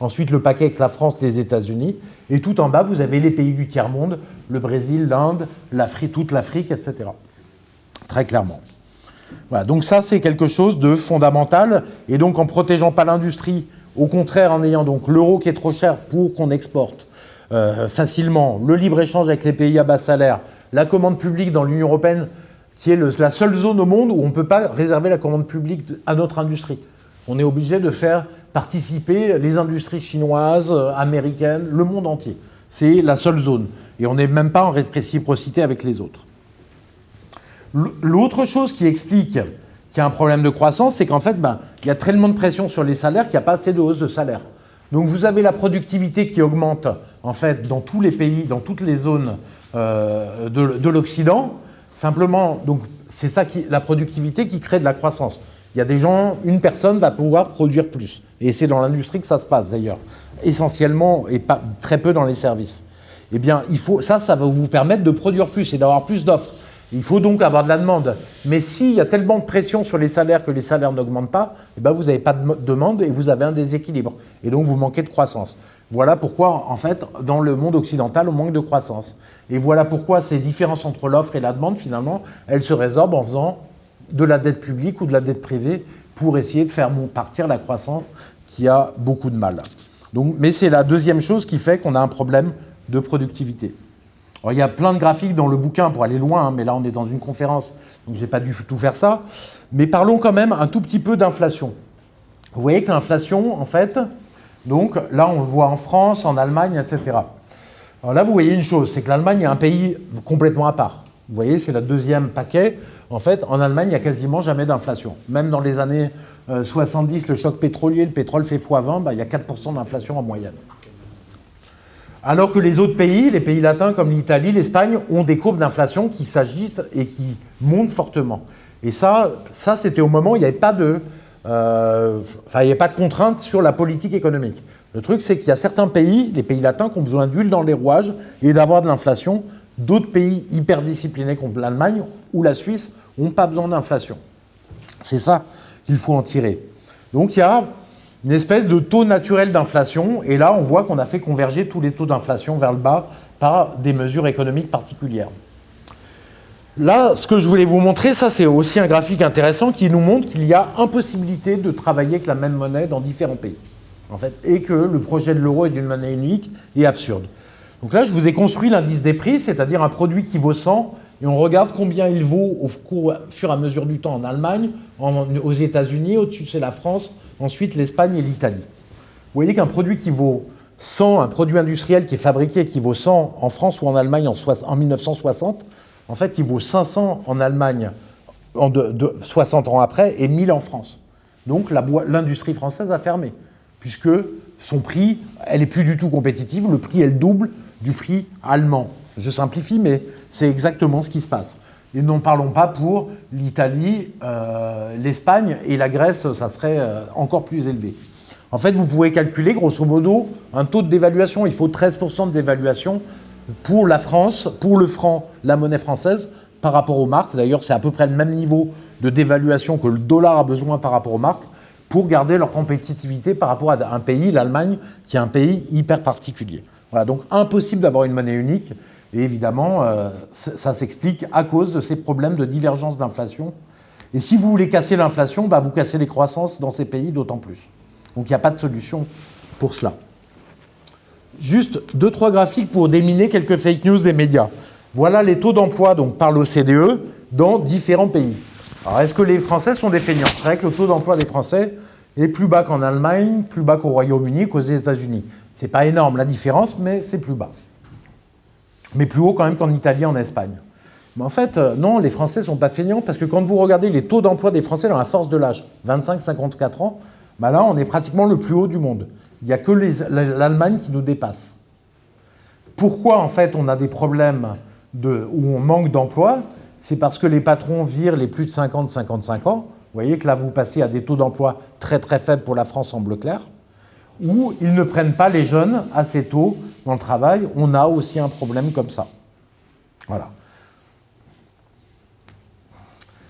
Ensuite, le paquet avec la France, les États-Unis. Et tout en bas, vous avez les pays du tiers-monde, le Brésil, l'Inde, l'Afrique, toute l'Afrique, etc. Très clairement. Voilà, donc ça, c'est quelque chose de fondamental. Et donc, en protégeant pas l'industrie, au contraire, en ayant donc l'euro qui est trop cher pour qu'on exporte facilement, le libre-échange avec les pays à bas salaire, la commande publique dans l'Union européenne, qui est la seule zone au monde où on ne peut pas réserver la commande publique à notre industrie. On est obligé de faire participer les industries chinoises, américaines, le monde entier. C'est la seule zone. Et on n'est même pas en réciprocité avec les autres. L'autre chose qui explique qu'il y a un problème de croissance, c'est qu'en fait, il y a tellement de pression sur les salaires qu'il n'y a pas assez de hausse de salaire. Donc vous avez la productivité qui augmente en fait dans tous les pays, dans toutes les zones de l'Occident. Simplement, donc c'est ça la productivité qui crée de la croissance. Il y a des gens, une personne va pouvoir produire plus. Et c'est dans l'industrie que ça se passe d'ailleurs, essentiellement et pas très peu dans les services. Eh bien, ça va vous permettre de produire plus et d'avoir plus d'offres. Il faut donc avoir de la demande. Mais s'il y a tellement de pression sur les salaires que les salaires n'augmentent pas, eh bien, vous n'avez pas de demande et vous avez un déséquilibre. Et donc, vous manquez de croissance. Voilà pourquoi, en fait, dans le monde occidental, on manque de croissance. Et voilà pourquoi ces différences entre l'offre et la demande, finalement, elles se résorbent en faisant de la dette publique ou de la dette privée pour essayer de faire partir la croissance qui a beaucoup de mal. Donc, mais c'est la deuxième chose qui fait qu'on a un problème de productivité. Alors, il y a plein de graphiques dans le bouquin pour aller loin, hein, mais là on est dans une conférence, donc je n'ai pas dû tout faire ça. Mais parlons quand même un tout petit peu d'inflation. Vous voyez que l'inflation, en fait, donc là on le voit en France, en Allemagne, etc. Alors là vous voyez une chose, c'est que l'Allemagne est un pays complètement à part. Vous voyez, c'est le deuxième paquet. En fait, en Allemagne, il n'y a quasiment jamais d'inflation. Même dans les années 70, le choc pétrolier, le pétrole fait x20, il y a 4% d'inflation en moyenne. Alors que les autres pays, les pays latins comme l'Italie, l'Espagne, ont des courbes d'inflation qui s'agitent et qui montent fortement. Et ça c'était au moment où il n'y avait pas de contraintes sur la politique économique. Le truc, c'est qu'il y a certains pays, les pays latins, qui ont besoin d'huile dans les rouages et d'avoir de l'inflation. D'autres pays hyper disciplinés comme l'Allemagne ou la Suisse n'ont pas besoin d'inflation. C'est ça qu'il faut en tirer. Donc il y a une espèce de taux naturel d'inflation, et là on voit qu'on a fait converger tous les taux d'inflation vers le bas par des mesures économiques particulières. Là, ce que je voulais vous montrer, ça c'est aussi un graphique intéressant qui nous montre qu'il y a impossibilité de travailler avec la même monnaie dans différents pays, en fait, et que le projet de l'euro est d'une monnaie unique et absurde. Donc là, je vous ai construit l'indice des prix, c'est-à-dire un produit qui vaut 100, et on regarde combien il vaut au fur et à mesure du temps en Allemagne, aux États-Unis, au-dessus c'est la France, ensuite l'Espagne et l'Italie. Vous voyez qu'un produit qui vaut 100, un produit industriel qui est fabriqué qui vaut 100 en France ou en Allemagne en 1960, en fait il vaut 500 en Allemagne 60 ans après et 1000 en France. Donc l'industrie française a fermé, puisque son prix, elle n'est plus du tout compétitive, le prix est le double du prix allemand. Je simplifie, mais c'est exactement ce qui se passe. Et n'en parlons pas pour l'Italie, l'Espagne et la Grèce, ça serait encore plus élevé. En fait, vous pouvez calculer, grosso modo, un taux de dévaluation. Il faut 13% de dévaluation pour la France, pour le franc, la monnaie française, par rapport aux marques. D'ailleurs, c'est à peu près le même niveau de dévaluation que le dollar a besoin par rapport aux marques pour garder leur compétitivité par rapport à un pays, l'Allemagne, qui est un pays hyper particulier. Voilà, donc impossible d'avoir une monnaie unique. Et évidemment, ça s'explique à cause de ces problèmes de divergence d'inflation. Et si vous voulez casser l'inflation, vous cassez les croissances dans ces pays d'autant plus. Donc il n'y a pas de solution pour cela. Juste 2-3 graphiques pour déminer quelques fake news des médias. Voilà les taux d'emploi donc, par l'OCDE dans différents pays. Alors est-ce que les Français sont des feignants? C'est vrai que le taux d'emploi des Français est plus bas qu'en Allemagne, plus bas qu'au Royaume-Uni, qu'aux États-Unis. Ce n'est pas énorme la différence, mais c'est plus bas. Mais plus haut quand même qu'en Italie et en Espagne. Mais en fait, non, les Français ne sont pas feignants parce que quand vous regardez les taux d'emploi des Français dans la force de l'âge, 25-54 ans, là, on est pratiquement le plus haut du monde. Il n'y a que l'Allemagne qui nous dépasse. Pourquoi, en fait, on a des problèmes où on manque d'emploi? C'est parce que les patrons virent les plus de 50-55 ans. Vous voyez que là, vous passez à des taux d'emploi très très faibles pour la France en bleu clair, où ils ne prennent pas les jeunes assez tôt dans le travail. On a aussi un problème comme ça. Voilà.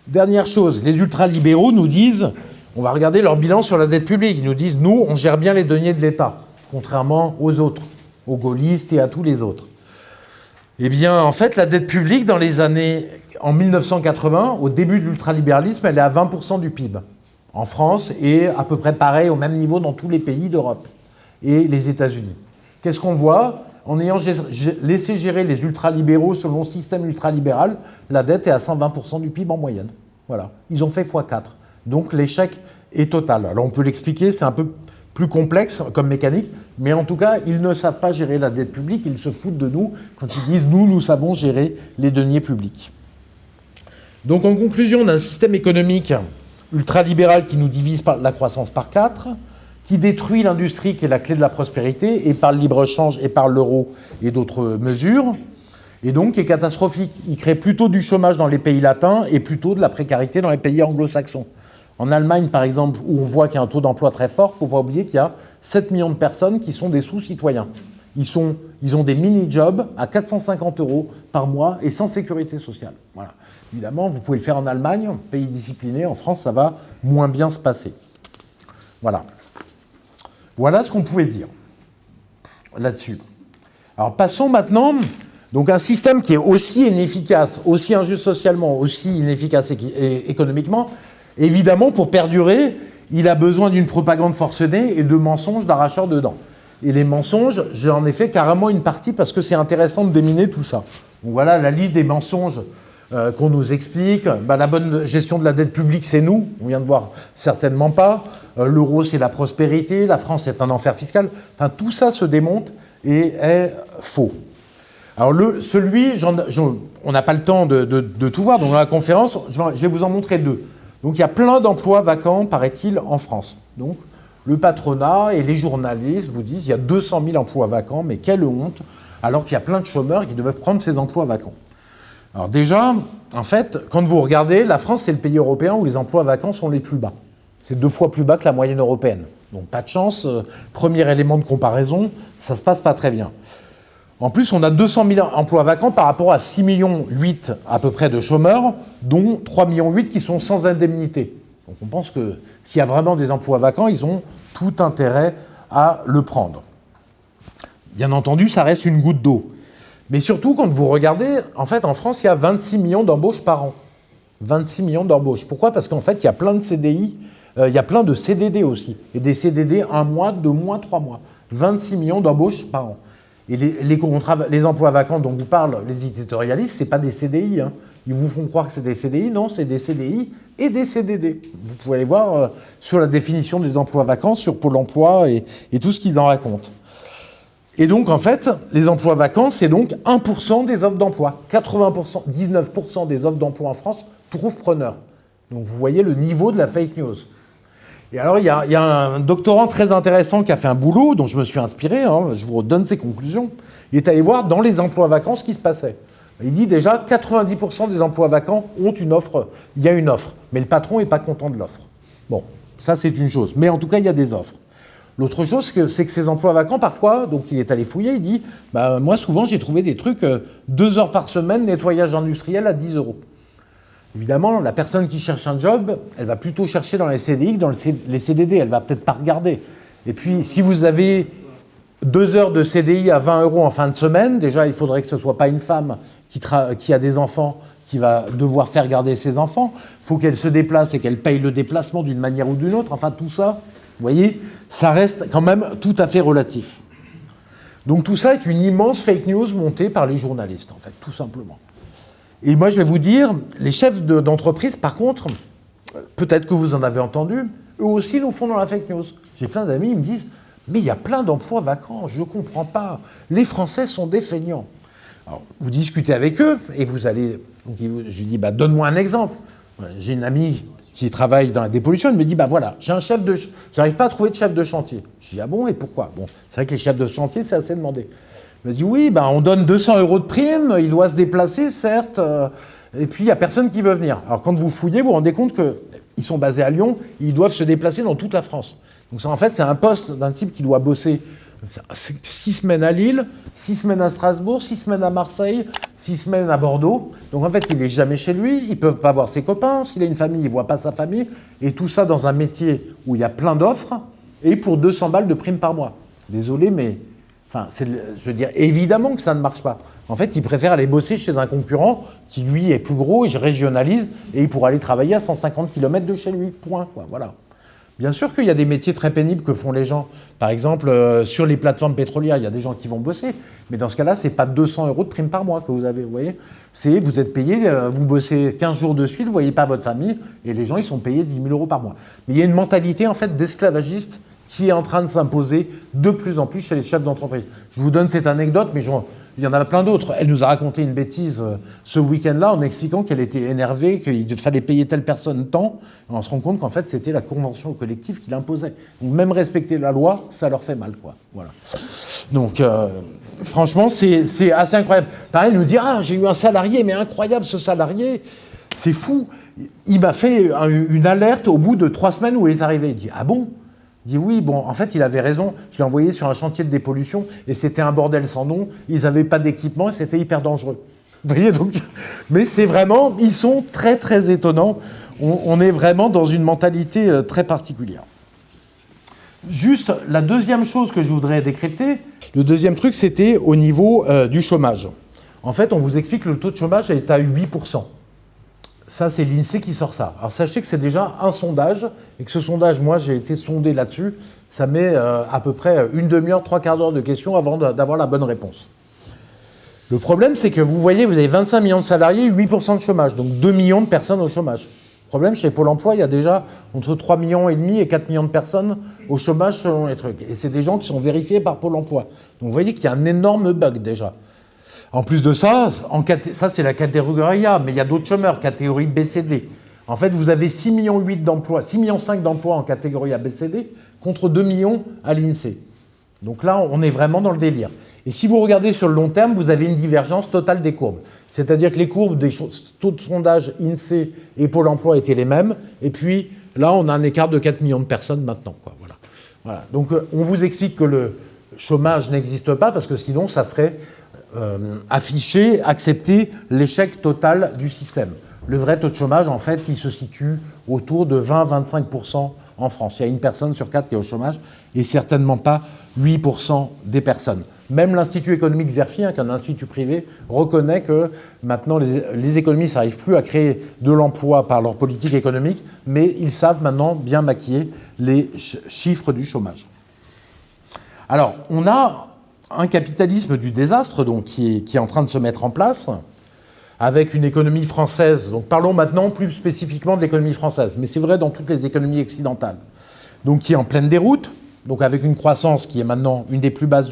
Dernière chose, les ultralibéraux nous disent, on va regarder leur bilan sur la dette publique, ils nous disent, nous, on gère bien les deniers de l'État, contrairement aux autres, aux gaullistes et à tous les autres. Eh bien, en fait, la dette publique, en 1980, au début de l'ultralibéralisme, elle est à 20% du PIB en France et à peu près pareil au même niveau dans tous les pays d'Europe et les États-Unis. Qu'est-ce qu'on voit? En ayant laissé gérer les ultralibéraux selon le système ultralibéral, la dette est à 120% du PIB en moyenne. Voilà. Ils ont fait x4. Donc l'échec est total. Alors on peut l'expliquer, c'est un peu plus complexe comme mécanique, mais en tout cas, ils ne savent pas gérer la dette publique, ils se foutent de nous quand ils disent « nous savons gérer les deniers publics ». Donc en conclusion, on a un système économique ultralibéral qui nous divise la croissance par 4, qui détruit l'industrie qui est la clé de la prospérité, et par le libre-échange et par l'euro et d'autres mesures, et donc qui est catastrophique. Il crée plutôt du chômage dans les pays latins et plutôt de la précarité dans les pays anglo-saxons. En Allemagne, par exemple, où on voit qu'il y a un taux d'emploi très fort, il ne faut pas oublier qu'il y a 7 millions de personnes qui sont des sous-citoyens. Ils ont des mini-jobs à 450 € par mois et sans sécurité sociale. Voilà. Évidemment, vous pouvez le faire en Allemagne, pays discipliné. En France, ça va moins bien se passer. Voilà. Voilà ce qu'on pouvait dire là-dessus. Alors passons maintenant, donc un système qui est aussi inefficace, aussi injuste socialement, aussi inefficace économiquement, évidemment pour perdurer, il a besoin d'une propagande forcenée et de mensonges d'arracheurs de dents. Et les mensonges, j'ai en effet carrément une partie parce que c'est intéressant de déminer tout ça. Donc voilà la liste des mensonges qu'on nous explique. La bonne gestion de la dette publique, c'est nous. On vient de voir certainement pas. L'euro, c'est la prospérité. La France est un enfer fiscal. Enfin, tout ça se démonte et est faux. Alors, on n'a pas le temps de tout voir. Donc, dans la conférence, je vais vous en montrer 2. Donc, il y a plein d'emplois vacants, paraît-il, en France. Donc, le patronat et les journalistes vous disent qu'il y a 200 000 emplois vacants, mais quelle honte, alors qu'il y a plein de chômeurs qui devaient prendre ces emplois vacants. Alors déjà, en fait, quand vous regardez, la France, c'est le pays européen où les emplois vacants sont les plus bas. C'est 2 fois plus bas que la moyenne européenne. Donc pas de chance, premier élément de comparaison, ça ne se passe pas très bien. En plus, on a 200 000 emplois vacants par rapport à 6,8 millions à peu près de chômeurs, dont 3,8 millions qui sont sans indemnité. Donc on pense que s'il y a vraiment des emplois vacants, ils ont tout intérêt à le prendre. Bien entendu, ça reste une goutte d'eau. Mais surtout, quand vous regardez, en fait, en France, il y a 26 millions d'embauches par an. 26 millions d'embauches. Pourquoi? Parce qu'en fait, il y a plein de CDI, il y a plein de CDD aussi. Et des CDD 1 mois, 2 mois, 3 mois. 26 millions d'embauches par an. Et les emplois vacants dont vous parlent les éditorialistes, ce n'est pas des CDI. Hein. Ils vous font croire que c'est des CDI. Non, c'est des CDI et des CDD. Vous pouvez aller voir sur la définition des emplois vacants, sur Pôle emploi et tout ce qu'ils en racontent. Et donc, en fait, les emplois vacants, c'est donc 1% des offres d'emploi. 19% des offres d'emploi en France trouvent preneur. Donc vous voyez le niveau de la fake news. Et alors il y a un doctorant très intéressant qui a fait un boulot, dont je me suis inspiré, je vous redonne ses conclusions. Il est allé voir dans les emplois vacants ce qui se passait. Il dit déjà 90% des emplois vacants ont une offre, il y a une offre, mais le patron n'est pas content de l'offre. Bon, ça c'est une chose, mais en tout cas il y a des offres. L'autre chose, c'est que ces emplois vacants, parfois, donc il est allé fouiller, il dit moi souvent j'ai trouvé des trucs 2 heures par semaine, nettoyage industriel à 10 €. Évidemment, la personne qui cherche un job, elle va plutôt chercher dans les CDI que dans les CDD, elle va peut-être pas regarder. Et puis si vous avez 2 heures de CDI à 20 € en fin de semaine, déjà il faudrait que ce ne soit pas une femme qui a des enfants, qui va devoir faire garder ses enfants. Il faut qu'elle se déplace et qu'elle paye le déplacement d'une manière ou d'une autre. Enfin, tout ça, vous voyez, ça reste quand même tout à fait relatif. Donc tout ça est une immense fake news montée par les journalistes, en fait, tout simplement. Et moi, je vais vous dire, les chefs d'entreprise, par contre, peut-être que vous en avez entendu, eux aussi nous font dans la fake news. J'ai plein d'amis, ils me disent « Mais il y a plein d'emplois vacants, je ne comprends pas. Les Français sont des feignants. » Alors, vous discutez avec eux et vous allez... Donc, je lui dis, donne-moi un exemple. J'ai une amie qui travaille dans la dépollution, elle me dit, voilà, j'ai un chef de... J'arrive pas à trouver de chef de chantier. Je dis, ah bon, et pourquoi? Bon, c'est vrai que les chefs de chantier, c'est assez demandé. Elle me dit, oui, on donne 200 € de prime, il doit se déplacer, certes, et puis il n'y a personne qui veut venir. Alors, quand vous fouillez, vous vous rendez compte qu'ils sont basés à Lyon, ils doivent se déplacer dans toute la France. Donc, ça, en fait, c'est un poste d'un type qui doit bosser 6 semaines à Lille, 6 semaines à Strasbourg, 6 semaines à Marseille, 6 semaines à Bordeaux. Donc en fait, il n'est jamais chez lui, il ne peut pas voir ses copains. S'il a une famille, il ne voit pas sa famille. Et tout ça dans un métier où il y a plein d'offres et pour 200 balles de prime par mois. Désolé, mais je veux dire, évidemment que ça ne marche pas. En fait, il préfère aller bosser chez un concurrent qui, lui, est plus gros et je régionalise et il pourra aller travailler à 150 km de chez lui. Point. Quoi, voilà. Bien sûr qu'il y a des métiers très pénibles que font les gens. Par exemple, sur les plateformes pétrolières, il y a des gens qui vont bosser. Mais dans ce cas-là, ce n'est pas 200 € de prime par mois que vous avez. Vous voyez, vous êtes payé, vous bossez 15 jours de suite, vous ne voyez pas votre famille, et les gens, ils sont payés 10 000 € par mois. Mais il y a une mentalité, en fait, d'esclavagiste qui est en train de s'imposer de plus en plus chez les chefs d'entreprise. Je vous donne cette anecdote, mais il y en a plein d'autres. Elle nous a raconté une bêtise ce week-end-là en expliquant qu'elle était énervée, qu'il fallait payer telle personne tant. On se rend compte qu'en fait, c'était la convention collective qui l'imposait. Donc même respecter la loi, ça leur fait mal, quoi. Voilà. Donc franchement, c'est assez incroyable. Pareil, elle nous dit « Ah, j'ai eu un salarié, mais incroyable ce salarié, c'est fou. Il m'a fait une alerte au bout de 3 semaines où il est arrivé. » Il dit « Ah bon ?» Il dit oui, en fait, il avait raison. Je l'ai envoyé sur un chantier de dépollution et c'était un bordel sans nom. Ils n'avaient pas d'équipement et c'était hyper dangereux. Vous voyez donc. Mais c'est vraiment, ils sont très, très étonnants. On est vraiment dans une mentalité très particulière. Juste, la deuxième chose que je voudrais décrypter, le deuxième truc, c'était au niveau du chômage. En fait, on vous explique que le taux de chômage est à 8%. Ça, c'est l'INSEE qui sort ça. Alors, sachez que c'est déjà un sondage, et que ce sondage, moi, j'ai été sondé là-dessus. Ça met à peu près une demi-heure, 3/4 d'heure de questions avant d'avoir la bonne réponse. Le problème, c'est que vous voyez, vous avez 25 millions de salariés, 8% de chômage, donc 2 millions de personnes au chômage. Le problème, chez Pôle emploi, il y a déjà entre 3,5 millions et 4 millions de personnes au chômage selon les trucs. Et c'est des gens qui sont vérifiés par Pôle emploi. Donc, vous voyez qu'il y a un énorme bug déjà. En plus de ça, ça c'est la catégorie A, mais il y a d'autres chômeurs, catégorie BCD. En fait, vous avez 6,8 millions d'emplois, 6,5 millions d'emplois en catégorie ABCD contre 2 millions à l'INSEE. Donc là, on est vraiment dans le délire. Et si vous regardez sur le long terme, vous avez une divergence totale des courbes. C'est-à-dire que les courbes des taux de sondage INSEE et Pôle emploi étaient les mêmes. Et puis là, on a un écart de 4 millions de personnes maintenant, quoi. Voilà. Donc on vous explique que le chômage n'existe pas parce que sinon, ça serait... afficher, accepter l'échec total du système. Le vrai taux de chômage, en fait, il se situe autour de 20-25% en France. Il y a une personne sur 4 qui est au chômage et certainement pas 8% des personnes. Même l'Institut économique Xerfi, qui est un institut privé, reconnaît que maintenant les économistes n'arrivent plus à créer de l'emploi par leur politique économique, mais ils savent maintenant bien maquiller les chiffres du chômage. Alors, on a un capitalisme du désastre donc, qui est en train de se mettre en place, avec une économie française. Donc parlons maintenant plus spécifiquement de l'économie française, mais c'est vrai dans toutes les économies occidentales. Donc qui est en pleine déroute, donc avec une croissance qui est maintenant une des plus basses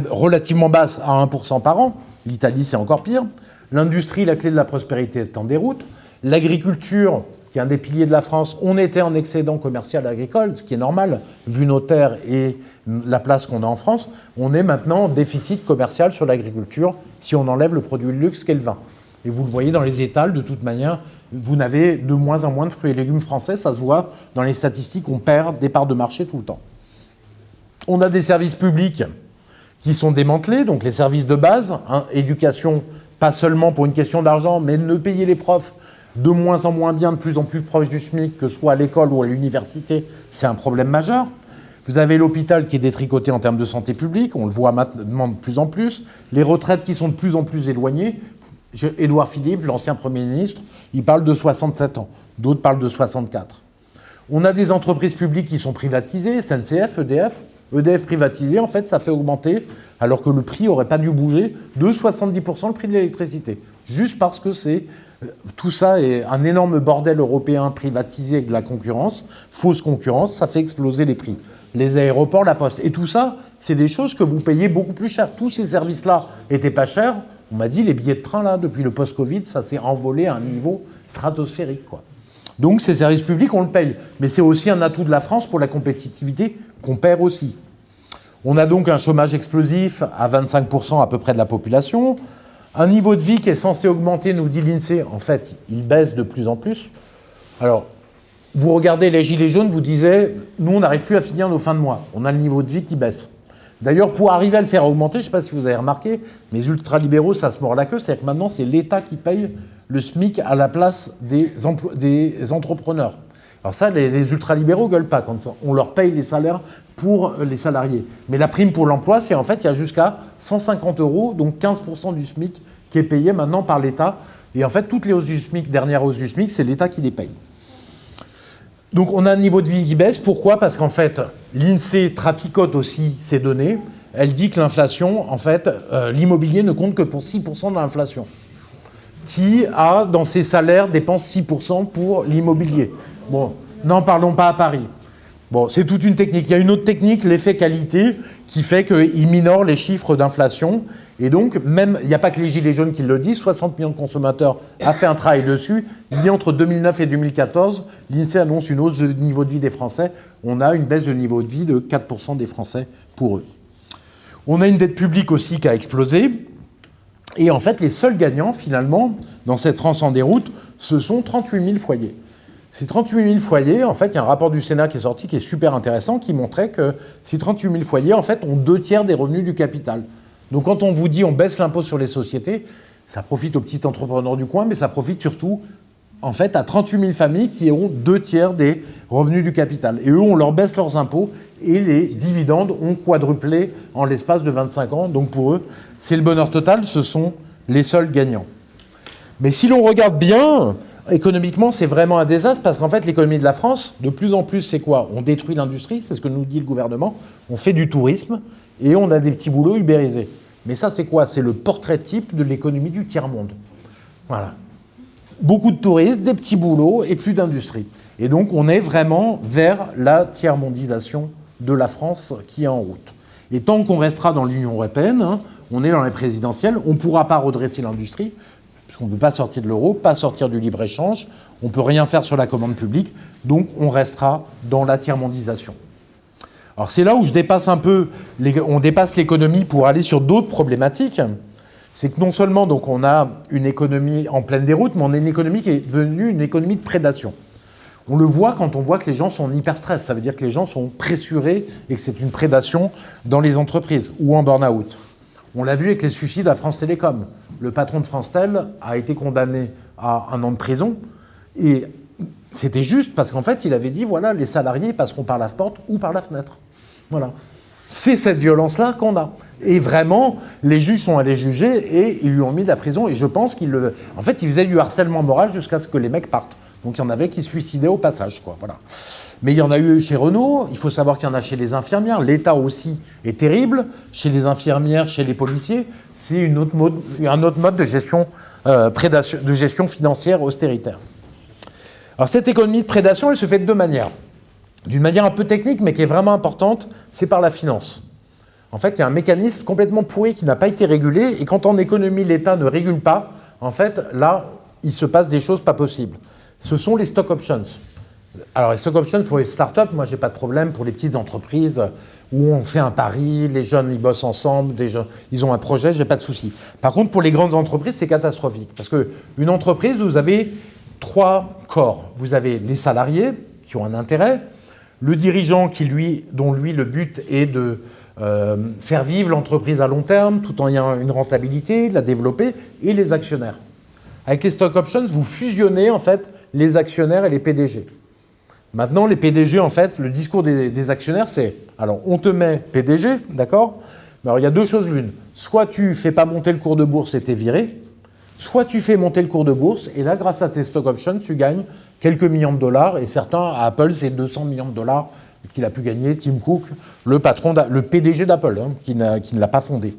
relativement basse à 1% par an. L'Italie, c'est encore pire. L'industrie, la clé de la prospérité, est en déroute. L'agriculture, qui est un des piliers de la France, on était en excédent commercial agricole, ce qui est normal, vu nos terres et la place qu'on a en France. On est maintenant en déficit commercial sur l'agriculture si on enlève le produit de luxe qu'est le vin. Et vous le voyez dans les étals, de toute manière, vous n'avez de moins en moins de fruits et légumes français, ça se voit dans les statistiques, on perd des parts de marché tout le temps. On a des services publics qui sont démantelés, donc les services de base, éducation, pas seulement pour une question d'argent, mais ne payer les profs de moins en moins bien, de plus en plus proche du SMIC, que ce soit à l'école ou à l'université, c'est un problème majeur. Vous avez l'hôpital qui est détricoté en termes de santé publique, on le voit maintenant de plus en plus, les retraites qui sont de plus en plus éloignées. Édouard Philippe, l'ancien Premier ministre, il parle de 67 ans, d'autres parlent de 64. On a des entreprises publiques qui sont privatisées, SNCF, EDF. EDF privatisé, en fait, ça fait augmenter, alors que le prix n'aurait pas dû bouger, de 70% le prix de l'électricité. Juste parce que tout ça est un énorme bordel européen privatisé avec de la concurrence, fausse concurrence, ça fait exploser les prix. Les aéroports, la poste. Et tout ça, c'est des choses que vous payez beaucoup plus cher. Tous ces services-là n'étaient pas chers. On m'a dit, les billets de train, là, depuis le post-Covid, ça s'est envolé à un niveau stratosphérique, quoi. Donc, ces services publics, on le paye. Mais c'est aussi un atout de la France pour la compétitivité qu'on perd aussi. On a donc un chômage explosif à 25% à peu près de la population. Un niveau de vie qui est censé augmenter, nous dit l'INSEE. En fait, il baisse de plus en plus. Alors, vous regardez les gilets jaunes, vous disiez, nous, on n'arrive plus à finir nos fins de mois. On a le niveau de vie qui baisse. D'ailleurs, pour arriver à le faire augmenter, je ne sais pas si vous avez remarqué, mais les ultralibéraux, ça se mord la queue, c'est-à-dire que maintenant, c'est l'État qui paye le SMIC à la place des entrepreneurs. Alors ça, les ultralibéraux ne gueulent pas quand on leur paye les salaires pour les salariés. Mais la prime pour l'emploi, c'est en fait, il y a jusqu'à 150 €, donc 15% du SMIC qui est payé maintenant par l'État. Et en fait, toutes les hausses du SMIC, dernière hausse du SMIC, c'est l'État qui les paye. Donc on a un niveau de vie qui baisse. Pourquoi ? Parce qu'en fait, l'INSEE traficote aussi ces données. Elle dit que l'inflation, en fait, l'immobilier ne compte que pour 6% de l'inflation. Qui a, dans ses salaires, dépense 6% pour l'immobilier. Bon, n'en parlons pas à Paris. Bon, c'est toute une technique. Il y a une autre technique, l'effet qualité, qui fait qu'il minore les chiffres d'inflation. Et donc, même, il n'y a pas que les gilets jaunes qui le disent, 60 millions de consommateurs a fait un travail dessus. Il y a entre 2009 et 2014, l'INSEE annonce une hausse de niveau de vie des Français. On a une baisse de niveau de vie de 4% des Français pour eux. On a une dette publique aussi qui a explosé. Et en fait, les seuls gagnants, finalement, dans cette France en déroute, ce sont 38 000 foyers. Ces 38 000 foyers, en fait, il y a un rapport du Sénat qui est sorti qui est super intéressant, qui montrait que ces 38 000 foyers, en fait, ont 2/3 des revenus du capital. Donc quand on vous dit on baisse l'impôt sur les sociétés, ça profite aux petits entrepreneurs du coin, mais ça profite surtout, en fait, à 38 000 familles qui ont 2/3 des revenus du capital. Et eux, on leur baisse leurs impôts et les dividendes ont quadruplé en l'espace de 25 ans. Donc pour eux, c'est le bonheur total, ce sont les seuls gagnants. Mais si l'on regarde bien, économiquement, c'est vraiment un désastre parce qu'en fait, l'économie de la France, de plus en plus, c'est quoi ? On détruit l'industrie, c'est ce que nous dit le gouvernement, on fait du tourisme et on a des petits boulots ubérisés. Mais ça, c'est quoi ? C'est le portrait type de l'économie du tiers-monde. Voilà. Beaucoup de touristes, des petits boulots et plus d'industrie. Et donc, on est vraiment vers la tiers-mondisation de la France qui est en route. Et tant qu'on restera dans l'Union européenne, on est dans les présidentielles, on ne pourra pas redresser l'industrie, puisqu'on ne peut pas sortir de l'euro, pas sortir du libre-échange, on ne peut rien faire sur la commande publique, donc on restera dans la tiers-mondisation. Alors c'est là où je dépasse un peu, on dépasse l'économie pour aller sur d'autres problématiques. C'est que non seulement donc, on a une économie en pleine déroute, mais on a une économie qui est devenue une économie de prédation. On le voit quand on voit que les gens sont en hyper-stress. Ça veut dire que les gens sont pressurés et que c'est une prédation dans les entreprises ou en burn-out. On l'a vu avec les suicides à France Télécom. Le patron de France Tel a été condamné à 1 an de prison. Et c'était juste parce qu'en fait, il avait dit, voilà, les salariés passeront par la porte ou par la fenêtre. Voilà. C'est cette violence-là qu'on a. Et vraiment, les juges sont allés juger et ils lui ont mis de la prison. Et je pense en fait, il faisait du harcèlement moral jusqu'à ce que les mecs partent. Donc il y en avait qui se suicidaient au passage, quoi. Voilà. Mais il y en a eu chez Renault, il faut savoir qu'il y en a chez les infirmières. L'État aussi est terrible. Chez les infirmières, chez les policiers, c'est un autre mode de gestion, de gestion financière austéritaire. Alors cette économie de prédation, elle se fait de 2 manières. D'une manière un peu technique, mais qui est vraiment importante, c'est par la finance. En fait, il y a un mécanisme complètement pourri qui n'a pas été régulé, et quand en économie, l'État ne régule pas, en fait, là, il se passe des choses pas possibles. ce sont les stock options. Alors les stock options pour les startups, moi j'ai pas de problème. Pour les petites entreprises où on fait un pari, les jeunes ils bossent ensemble, ils ont un projet, j'ai pas de souci. Par contre pour les grandes entreprises c'est catastrophique parce que une entreprise vous avez 3 corps. Vous avez les salariés qui ont un intérêt, le dirigeant dont le but est de faire vivre l'entreprise à long terme tout en ayant une rentabilité, la développer, et les actionnaires. Avec les stock options, vous fusionnez en fait les actionnaires et les PDG. Maintenant, les PDG, en fait, le discours des actionnaires, c'est alors on te met PDG, d'accord? Mais alors il y a 2 choses l'une. Soit tu fais pas monter le cours de bourse et t'es viré, soit tu fais monter le cours de bourse et là, grâce à tes stock options, tu gagnes quelques millions de dollars. Et certains, à Apple, c'est 200 millions de dollars qu'il a pu gagner, Tim Cook, le PDG d'Apple, hein, qui ne l'a pas fondé.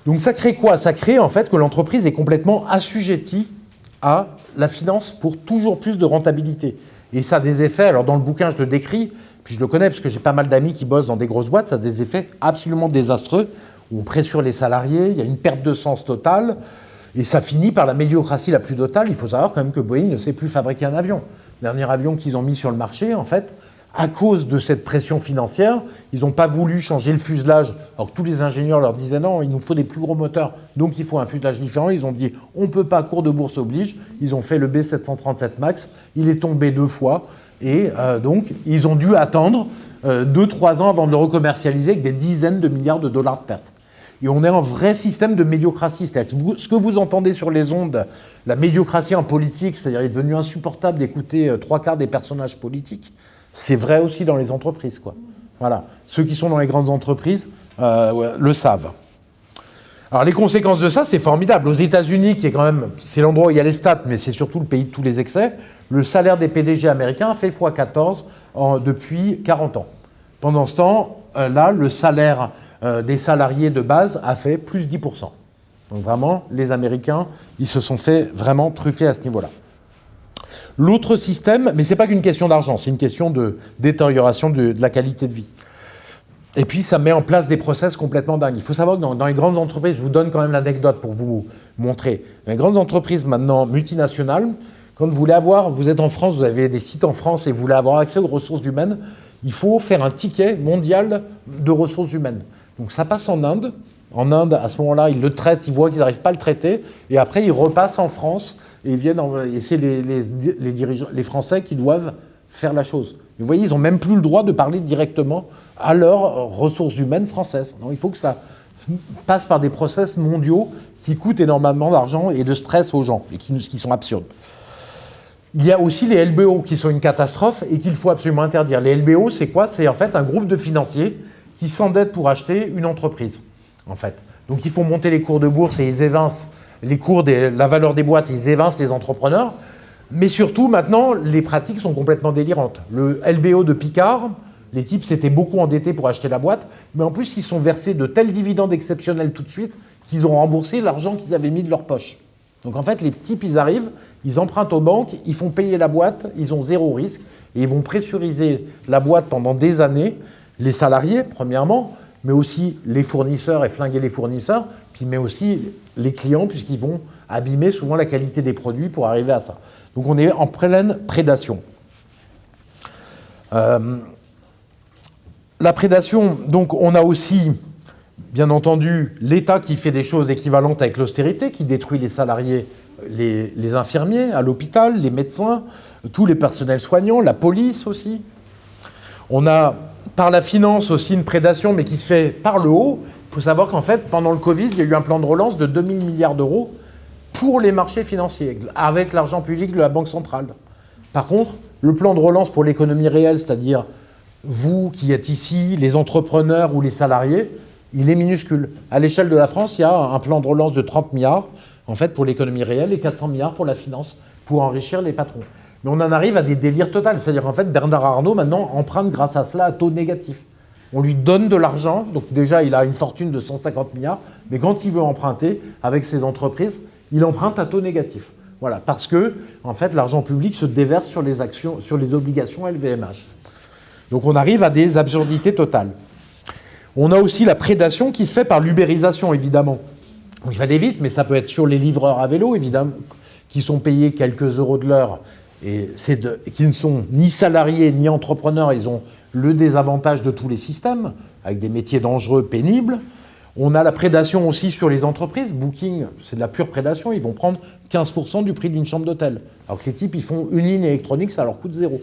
Donc ça crée quoi? Ça crée en fait que l'entreprise est complètement assujettie à la finance pour toujours plus de rentabilité. Et ça a des effets, alors dans le bouquin je le décris, puis je le connais parce que j'ai pas mal d'amis qui bossent dans des grosses boîtes, ça a des effets absolument désastreux, où on pressure les salariés, il y a une perte de sens totale, et ça finit par la médiocratie la plus totale. Il faut savoir quand même que Boeing ne sait plus fabriquer un avion. Le dernier avion qu'ils ont mis sur le marché, en fait, à cause de cette pression financière, ils n'ont pas voulu changer le fuselage, alors que tous les ingénieurs leur disaient non, il nous faut des plus gros moteurs, donc il faut un fuselage différent. Ils ont dit on ne peut pas, cours de bourse oblige. Ils ont fait le B737 MAX, il est tombé 2 fois, et donc ils ont dû attendre 2-3 ans avant de le recommercialiser avec des dizaines de milliards de dollars de pertes. Et on est en vrai système de médiocratie. C'est-à-dire que ce que vous entendez sur les ondes, la médiocratie en politique, c'est-à-dire il est devenu insupportable d'écouter 3/4 des personnages politiques, c'est vrai aussi dans les entreprises, quoi. Voilà. Ceux qui sont dans les grandes entreprises le savent. Alors les conséquences de ça, c'est formidable. Aux États-Unis, qui est quand même, c'est l'endroit où il y a les stats, mais c'est surtout le pays de tous les excès, le salaire des PDG américains a fait x14 depuis 40 ans. Pendant ce temps, là, le salaire des salariés de base a fait plus 10%. Donc vraiment, les Américains, ils se sont fait vraiment truffer à ce niveau-là. L'autre système, mais ce n'est pas qu'une question d'argent, c'est une question de détérioration de la qualité de vie. Et puis, ça met en place des process complètement dingues. Il faut savoir que dans les grandes entreprises, je vous donne quand même l'anecdote pour vous montrer. Dans les grandes entreprises maintenant multinationales, quand vous êtes en France, vous avez des sites en France et vous voulez avoir accès aux ressources humaines, il faut faire un ticket mondial de ressources humaines. Donc ça passe en Inde. En Inde, à ce moment-là, ils le traitent, ils voient qu'ils n'arrivent pas à le traiter, et après ils repassent en France et et c'est les dirigeants, les Français qui doivent faire la chose. Vous voyez, ils n'ont même plus le droit de parler directement à leurs ressources humaines françaises. Non, il faut que ça passe par des process mondiaux qui coûtent énormément d'argent et de stress aux gens, et qui sont absurdes. Il y a aussi les LBO qui sont une catastrophe et qu'il faut absolument interdire. Les LBO, c'est quoi? C'est en fait un groupe de financiers qui s'endettent pour acheter une entreprise, en fait. Donc ils font monter les cours de bourse et ils évincent la valeur des boîtes, ils évincent les entrepreneurs. Mais surtout, maintenant, les pratiques sont complètement délirantes. Le LBO de Picard, les types s'étaient beaucoup endettés pour acheter la boîte, mais en plus, ils sont versés de tels dividendes exceptionnels tout de suite qu'ils ont remboursé l'argent qu'ils avaient mis de leur poche. Donc en fait, les types, ils arrivent, ils empruntent aux banques, ils font payer la boîte, ils ont 0 risque, et ils vont pressuriser la boîte pendant des années, les salariés, premièrement, mais aussi les fournisseurs et flinguer les fournisseurs, puis mais aussi les clients, puisqu'ils vont abîmer souvent la qualité des produits pour arriver à ça. Donc on est en pleine prédation. La prédation, donc on a aussi, bien entendu, l'État qui fait des choses équivalentes avec l'austérité, qui détruit les salariés, les infirmiers à l'hôpital, les médecins, tous les personnels soignants, la police aussi. On a par la finance aussi une prédation, mais qui se fait par le haut. Il faut savoir qu'en fait, pendant le Covid, il y a eu un plan de relance de 2000 milliards d'euros pour les marchés financiers, avec l'argent public de la Banque centrale. Par contre, le plan de relance pour l'économie réelle, c'est-à-dire vous qui êtes ici, les entrepreneurs ou les salariés, il est minuscule. À l'échelle de la France, il y a un plan de relance de 30 milliards, en fait, pour l'économie réelle et 400 milliards pour la finance, pour enrichir les patrons. Mais on en arrive à des délires totaux. C'est-à-dire qu'en fait, Bernard Arnault, maintenant, emprunte grâce à cela à taux négatif. On lui donne de l'argent, donc déjà, il a une fortune de 150 milliards, mais quand il veut emprunter avec ses entreprises, il emprunte à taux négatif. Voilà, parce que, en fait, l'argent public se déverse sur les actions, sur les obligations LVMH. Donc on arrive à des absurdités totales. On a aussi la prédation qui se fait par l'ubérisation, évidemment. Donc, je vais aller vite, mais ça peut être sur les livreurs à vélo, évidemment, qui sont payés quelques euros de l'heure et qui ne sont ni salariés ni entrepreneurs, ils ont le désavantage de tous les systèmes, avec des métiers dangereux, pénibles. On a la prédation aussi sur les entreprises. Booking, c'est de la pure prédation. Ils vont prendre 15% du prix d'une chambre d'hôtel. Alors que les types, ils font une ligne électronique, ça leur coûte 0.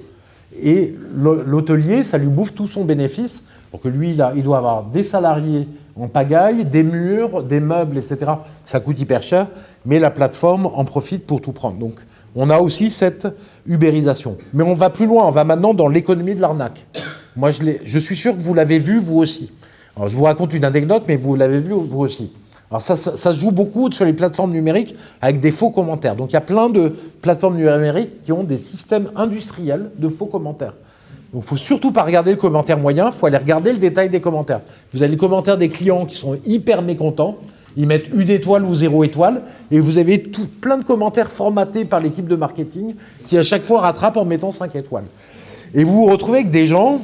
Et l'hôtelier, ça lui bouffe tout son bénéfice. Donc lui, il doit avoir des salariés en pagaille, des murs, des meubles, etc. Ça coûte hyper cher, mais la plateforme en profite pour tout prendre. Donc on a aussi cette ubérisation. Mais on va plus loin, on va maintenant dans l'économie de l'arnaque. Moi, je suis sûr que vous l'avez vu, vous aussi. Alors, je vous raconte une anecdote, mais vous l'avez vu, vous aussi. Alors ça se joue beaucoup sur les plateformes numériques avec des faux commentaires. Donc il y a plein de plateformes numériques qui ont des systèmes industriels de faux commentaires. Donc il ne faut surtout pas regarder le commentaire moyen, il faut aller regarder le détail des commentaires. Vous avez les commentaires des clients qui sont hyper mécontents, ils mettent 1 étoile ou 0 étoile, et vous avez plein de commentaires formatés par l'équipe de marketing qui à chaque fois rattrapent en mettant 5 étoiles. Et vous vous retrouvez avec des gens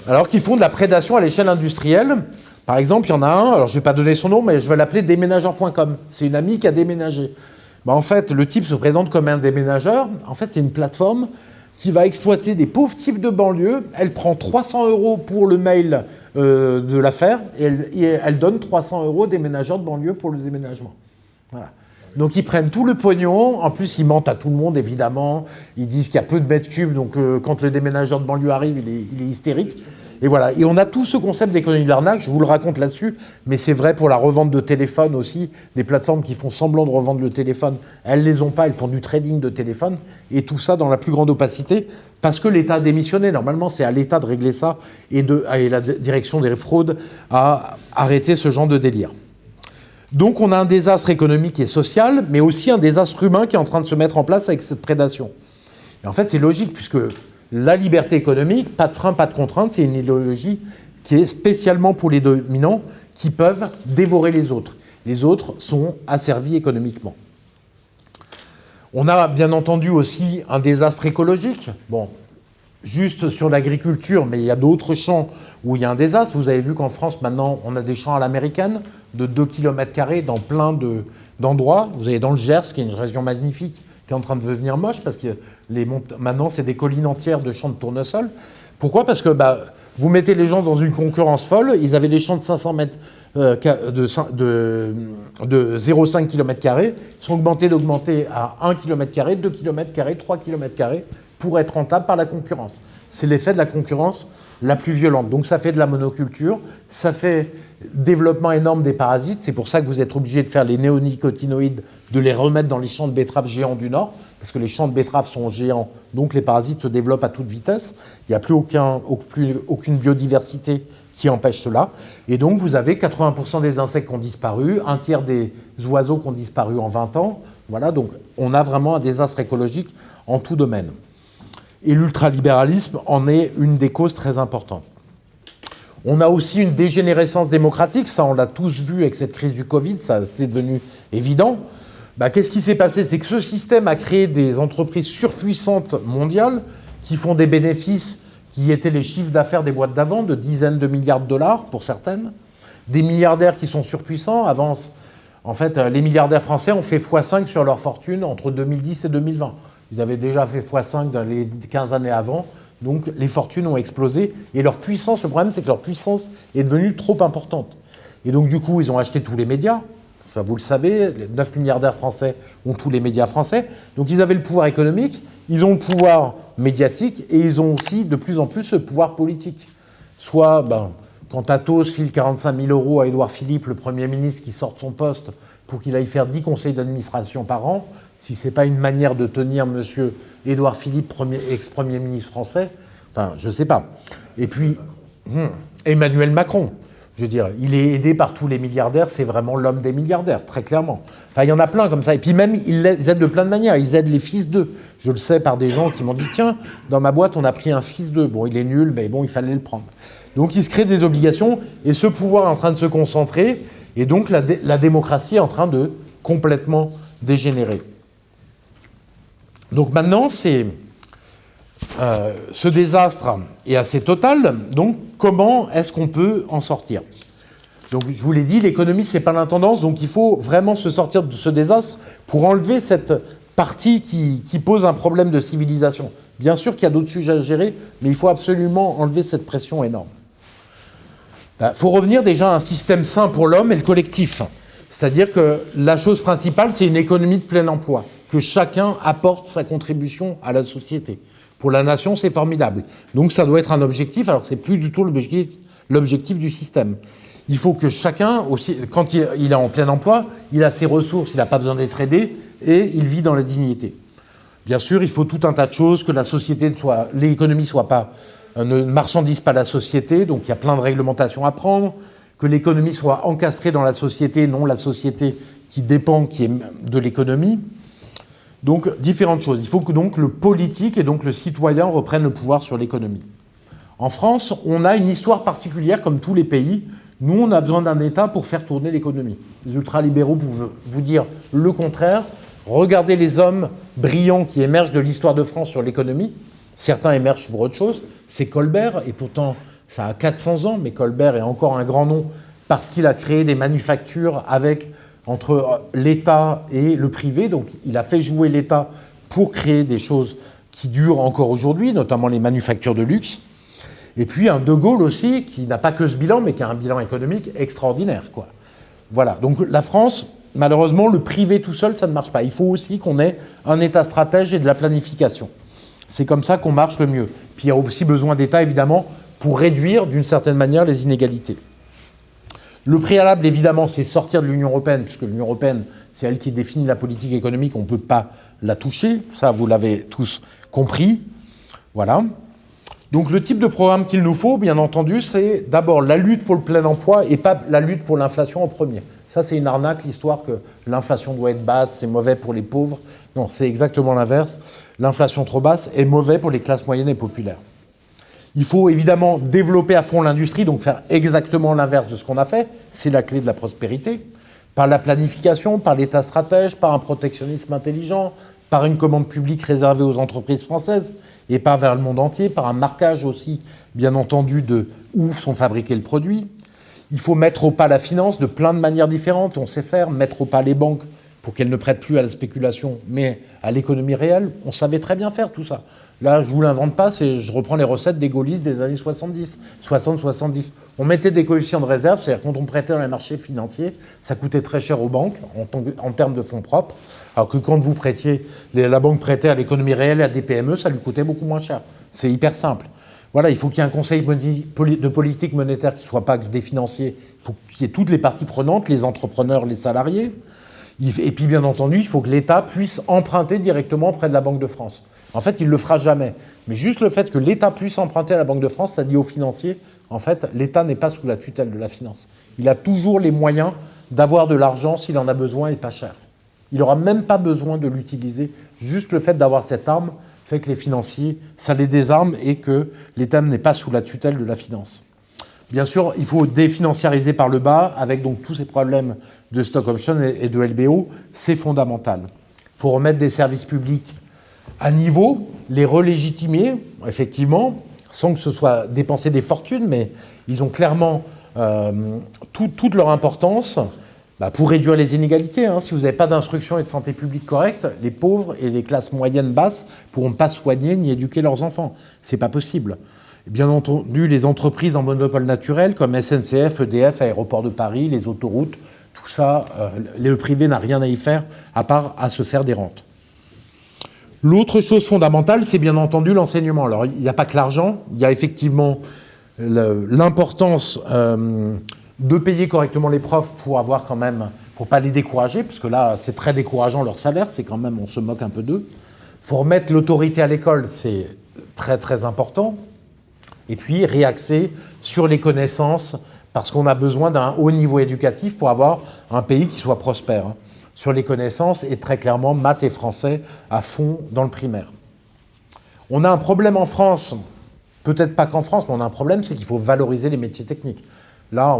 alors qui font de la prédation à l'échelle industrielle. Par exemple, il y en a un, alors je ne vais pas donner son nom, mais je vais l'appeler déménageur.com. C'est une amie qui a déménagé. En fait, le type se présente comme un déménageur. En fait, c'est une plateforme qui va exploiter des pauvres types de banlieue. Elle prend 300 € pour le mail de l'affaire et elle donne 300 € aux déménageurs de banlieue pour le déménagement. Voilà. Donc ils prennent tout le pognon, en plus ils mentent à tout le monde évidemment, ils disent qu'il y a peu de mètres cubes, donc quand le déménageur de banlieue arrive, il est hystérique. Et voilà, et on a tout ce concept d'économie de l'arnaque, je vous le raconte là-dessus, mais c'est vrai pour la revente de téléphone aussi, des plateformes qui font semblant de revendre le téléphone, elles ne les ont pas, elles font du trading de téléphone, et tout ça dans la plus grande opacité, parce que l'État a démissionné. Normalement, c'est à l'État de régler ça, et la direction des fraudes a arrêté ce genre de délire. Donc on a un désastre économique et social, mais aussi un désastre humain qui est en train de se mettre en place avec cette prédation. Et en fait, c'est logique, puisque la liberté économique, pas de frein, pas de contrainte, c'est une idéologie qui est spécialement pour les dominants qui peuvent dévorer les autres. Les autres sont asservis économiquement. On a bien entendu aussi un désastre écologique. Bon, juste sur l'agriculture, mais il y a d'autres champs où il y a un désastre. Vous avez vu qu'en France, maintenant, on a des champs à l'américaine de 2 km² dans plein d'endroits. Vous avez dans le Gers, qui est une région magnifique, qui est en train de devenir moche, parce que maintenant, c'est des collines entières de champs de tournesol. Pourquoi ? Parce que vous mettez les gens dans une concurrence folle. Ils avaient des champs de 500 mètres de 0,5 km². Ils sont d'augmenter à 1 km², 2 km², 3 km² pour être rentable par la concurrence. C'est l'effet de la concurrence la plus violente. Donc ça fait de la monoculture, ça fait développement énorme des parasites. C'est pour ça que vous êtes obligé de faire les néonicotinoïdes, de les remettre dans les champs de betteraves géants du Nord, parce que les champs de betteraves sont géants, donc les parasites se développent à toute vitesse. Il n'y a plus aucune biodiversité qui empêche cela. Et donc vous avez 80% des insectes qui ont disparu, un tiers des oiseaux qui ont disparu en 20 ans. Voilà, donc on a vraiment un désastre écologique en tout domaine. Et l'ultralibéralisme en est une des causes très importantes. On a aussi une dégénérescence démocratique, ça on l'a tous vu avec cette crise du Covid, ça c'est devenu évident. Qu'est-ce qui s'est passé ? C'est que ce système a créé des entreprises surpuissantes mondiales qui font des bénéfices qui étaient les chiffres d'affaires des boîtes d'avant, de dizaines de milliards de dollars pour certaines, des milliardaires qui sont surpuissants. Avant, en fait, les milliardaires français ont fait x5 sur leur fortune entre 2010 et 2020. Ils avaient déjà fait x5 dans les 15 années avant, donc les fortunes ont explosé. Et leur puissance, le problème c'est que leur puissance est devenue trop importante. Et donc du coup, ils ont acheté tous les médias, ça vous le savez, les 9 milliardaires français ont tous les médias français. Donc ils avaient le pouvoir économique, ils ont le pouvoir médiatique et ils ont aussi de plus en plus le pouvoir politique. Soit, quand Athos file 45 000 € à Édouard Philippe, le Premier ministre qui sort de son poste pour qu'il aille faire 10 conseils d'administration par an, si ce n'est pas une manière de tenir M. Édouard Philippe, ex-Premier ministre français, je ne sais pas. Et puis, Emmanuel Macron, je veux dire, il est aidé par tous les milliardaires, c'est vraiment l'homme des milliardaires, très clairement. Il y en a plein comme ça. Et puis même, ils aident de plein de manières. Ils aident les fils d'eux. Je le sais par des gens qui m'ont dit, tiens, dans ma boîte, on a pris un fils d'eux. Bon, il est nul, mais bon, il fallait le prendre. Donc, il se crée des obligations et ce pouvoir est en train de se concentrer. Et donc, la démocratie est en train de complètement dégénérer. Donc maintenant, ce désastre est assez total. Donc comment est-ce qu'on peut en sortir ? Donc je vous l'ai dit, l'économie, ce n'est pas l'intendance. Donc il faut vraiment se sortir de ce désastre pour enlever cette partie qui pose un problème de civilisation. Bien sûr qu'il y a d'autres sujets à gérer, mais il faut absolument enlever cette pression énorme. Il faut revenir déjà à un système sain pour l'homme et le collectif. C'est-à-dire que la chose principale, c'est une économie de plein emploi, que chacun apporte sa contribution à la société. Pour la nation, c'est formidable. Donc ça doit être un objectif, alors que ce n'est plus du tout l'objectif du système. Il faut que chacun, aussi, quand il est en plein emploi, il a ses ressources, il n'a pas besoin d'être aidé, et il vit dans la dignité. Bien sûr, il faut tout un tas de choses, que la société l'économie ne marchandise pas la société, donc il y a plein de réglementations à prendre, que l'économie soit encastrée dans la société, non la société qui dépend de l'économie. Donc, différentes choses. Il faut que donc le politique et donc le citoyen reprennent le pouvoir sur l'économie. En France, on a une histoire particulière, comme tous les pays. Nous, on a besoin d'un État pour faire tourner l'économie. Les ultralibéraux peuvent vous dire le contraire. Regardez les hommes brillants qui émergent de l'histoire de France sur l'économie. Certains émergent pour autre chose. C'est Colbert, et pourtant, ça a 400 ans, mais Colbert est encore un grand nom parce qu'il a créé des manufactures entre l'État et le privé. Donc, il a fait jouer l'État pour créer des choses qui durent encore aujourd'hui, notamment les manufactures de luxe. Et puis, un De Gaulle aussi, qui n'a pas que ce bilan, mais qui a un bilan économique extraordinaire, quoi. Voilà. Donc, la France, malheureusement, le privé tout seul, ça ne marche pas. Il faut aussi qu'on ait un État stratège et de la planification. C'est comme ça qu'on marche le mieux. Puis, il y a aussi besoin d'État, évidemment, pour réduire, d'une certaine manière, les inégalités. Le préalable, évidemment, c'est sortir de l'Union européenne, puisque l'Union européenne, c'est elle qui définit la politique économique, on ne peut pas la toucher. Ça, vous l'avez tous compris. Voilà. Donc, le type de programme qu'il nous faut, bien entendu, c'est d'abord la lutte pour le plein emploi et pas la lutte pour l'inflation en premier. Ça, c'est une arnaque, l'histoire que l'inflation doit être basse, c'est mauvais pour les pauvres. Non, c'est exactement l'inverse. L'inflation trop basse est mauvais pour les classes moyennes et populaires. Il faut évidemment développer à fond l'industrie, donc faire exactement l'inverse de ce qu'on a fait. C'est la clé de la prospérité. Par la planification, par l'État stratège, par un protectionnisme intelligent, par une commande publique réservée aux entreprises françaises et pas vers le monde entier, par un marquage aussi, bien entendu, de où sont fabriqués le produit. Il faut mettre au pas la finance de plein de manières différentes. On sait faire, mettre au pas les banques pour qu'elles ne prêtent plus à la spéculation, mais à l'économie réelle. On savait très bien faire tout ça. Là, je ne vous l'invente pas, je reprends les recettes des gaullistes des années 70, 60-70. On mettait des coefficients de réserve, c'est-à-dire quand on prêtait dans les marchés financiers, ça coûtait très cher aux banques en termes de fonds propres, alors que quand vous prêtiez, la banque prêtait à l'économie réelle et à des PME, ça lui coûtait beaucoup moins cher. C'est hyper simple. Voilà, il faut qu'il y ait un conseil de politique monétaire qui ne soit pas que des financiers. Il faut qu'il y ait toutes les parties prenantes, les entrepreneurs, les salariés. Et puis, bien entendu, il faut que l'État puisse emprunter directement auprès de la Banque de France. En fait, il ne le fera jamais. Mais juste le fait que l'État puisse emprunter à la Banque de France, ça dit aux financiers, en fait, l'État n'est pas sous la tutelle de la finance. Il a toujours les moyens d'avoir de l'argent s'il en a besoin et pas cher. Il n'aura même pas besoin de l'utiliser. Juste le fait d'avoir cette arme fait que les financiers, ça les désarme et que l'État n'est pas sous la tutelle de la finance. Bien sûr, il faut définanciariser par le bas, avec donc tous ces problèmes de stock option et de LBO, c'est fondamental. Il faut remettre des services publics à niveau, les relégitimer, effectivement, sans que ce soit dépenser des fortunes, mais ils ont clairement toute leur importance pour réduire les inégalités. Si vous n'avez pas d'instruction et de santé publique correcte, les pauvres et les classes moyennes basses ne pourront pas soigner ni éduquer leurs enfants. Ce n'est pas possible. Bien entendu, les entreprises en monopole naturel, comme SNCF, EDF, Aéroports de Paris, les autoroutes, tout ça, le privé n'a rien à y faire, à part à se faire des rentes. L'autre chose fondamentale, c'est bien entendu l'enseignement. Alors, il n'y a pas que l'argent, il y a effectivement l'importance de payer correctement les profs pour avoir quand même, pour pas les décourager, parce que là, c'est très décourageant leur salaire, c'est quand même, on se moque un peu d'eux. Il faut remettre l'autorité à l'école, c'est très très important. Et puis, réaxer sur les connaissances, parce qu'on a besoin d'un haut niveau éducatif pour avoir un pays qui soit prospère. Sur les connaissances, et très clairement, maths et français à fond dans le primaire. On a un problème en France, peut-être pas qu'en France, mais on a un problème, c'est qu'il faut valoriser les métiers techniques. Là,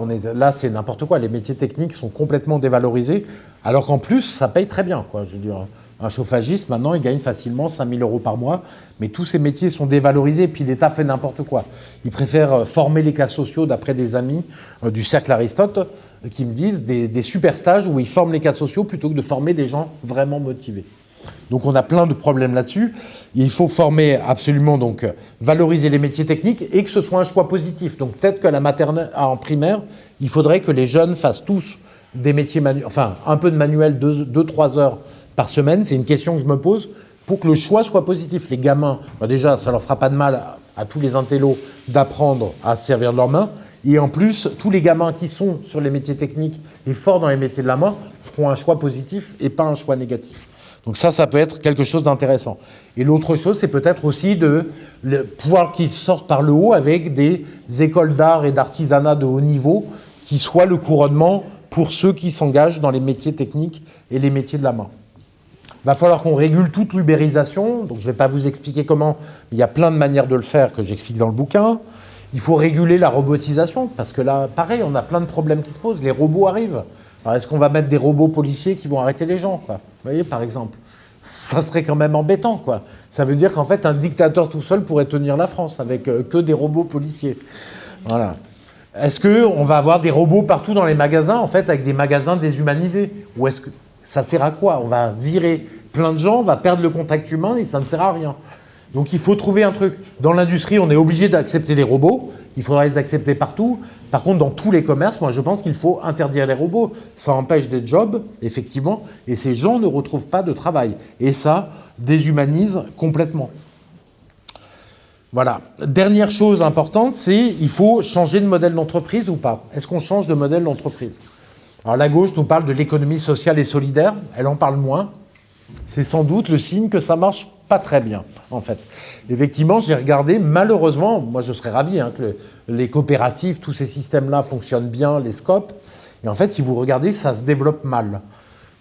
c'est n'importe quoi. Les métiers techniques sont complètement dévalorisés, alors qu'en plus, ça paye très bien, quoi. Je veux dire, un chauffagiste, maintenant, il gagne facilement 5 000 € par mois, mais tous ces métiers sont dévalorisés, et puis l'État fait n'importe quoi. Il préfère former les cas sociaux, d'après des amis du cercle Aristote, qui me disent des super stages où ils forment les cas sociaux plutôt que de former des gens vraiment motivés. Donc on a plein de problèmes là-dessus. Il faut former absolument, donc valoriser les métiers techniques et que ce soit un choix positif. Donc peut-être que la maternelle, en primaire, il faudrait que les jeunes fassent tous des métiers manuels, enfin un peu de manuel 2-3 heures par semaine. C'est une question que je me pose pour que le choix soit positif. Les gamins, déjà, ça leur fera pas de mal à tous les intellos d'apprendre à se servir de leurs mains. Et en plus, tous les gamins qui sont sur les métiers techniques et forts dans les métiers de la main feront un choix positif et pas un choix négatif. Donc ça peut être quelque chose d'intéressant. Et l'autre chose, c'est peut-être aussi de pouvoir qu'ils sortent par le haut avec des écoles d'art et d'artisanat de haut niveau qui soient le couronnement pour ceux qui s'engagent dans les métiers techniques et les métiers de la main. Il va falloir qu'on régule toute l'ubérisation. Donc je ne vais pas vous expliquer comment, mais il y a plein de manières de le faire que j'explique dans le bouquin. Il faut réguler la robotisation, parce que là, pareil, on a plein de problèmes qui se posent. Les robots arrivent. Alors, est-ce qu'on va mettre des robots policiers qui vont arrêter les gens, quoi ? Vous voyez, par exemple. Ça serait quand même embêtant, quoi. Ça veut dire qu'en fait, un dictateur tout seul pourrait tenir la France avec que des robots policiers. Voilà. Est-ce qu'on va avoir des robots partout dans les magasins, en fait, avec des magasins déshumanisés ? Ou est-ce que ça sert à quoi ? On va virer plein de gens, on va perdre le contact humain et ça ne sert à rien. Donc il faut trouver un truc. Dans l'industrie, on est obligé d'accepter les robots. Il faudra les accepter partout. Par contre, dans tous les commerces, moi je pense qu'il faut interdire les robots. Ça empêche des jobs, effectivement, et ces gens ne retrouvent pas de travail. Et ça déshumanise complètement. Voilà. Dernière chose importante, c'est il faut changer de modèle d'entreprise ou pas. Est-ce qu'on change de modèle d'entreprise ? Alors la gauche nous parle de l'économie sociale et solidaire. Elle en parle moins. C'est sans doute le signe que ça marche pas très bien, en fait. Effectivement, j'ai regardé, malheureusement, moi je serais ravi que les coopératives, tous ces systèmes-là fonctionnent bien, les scopes. Et en fait, si vous regardez, ça se développe mal.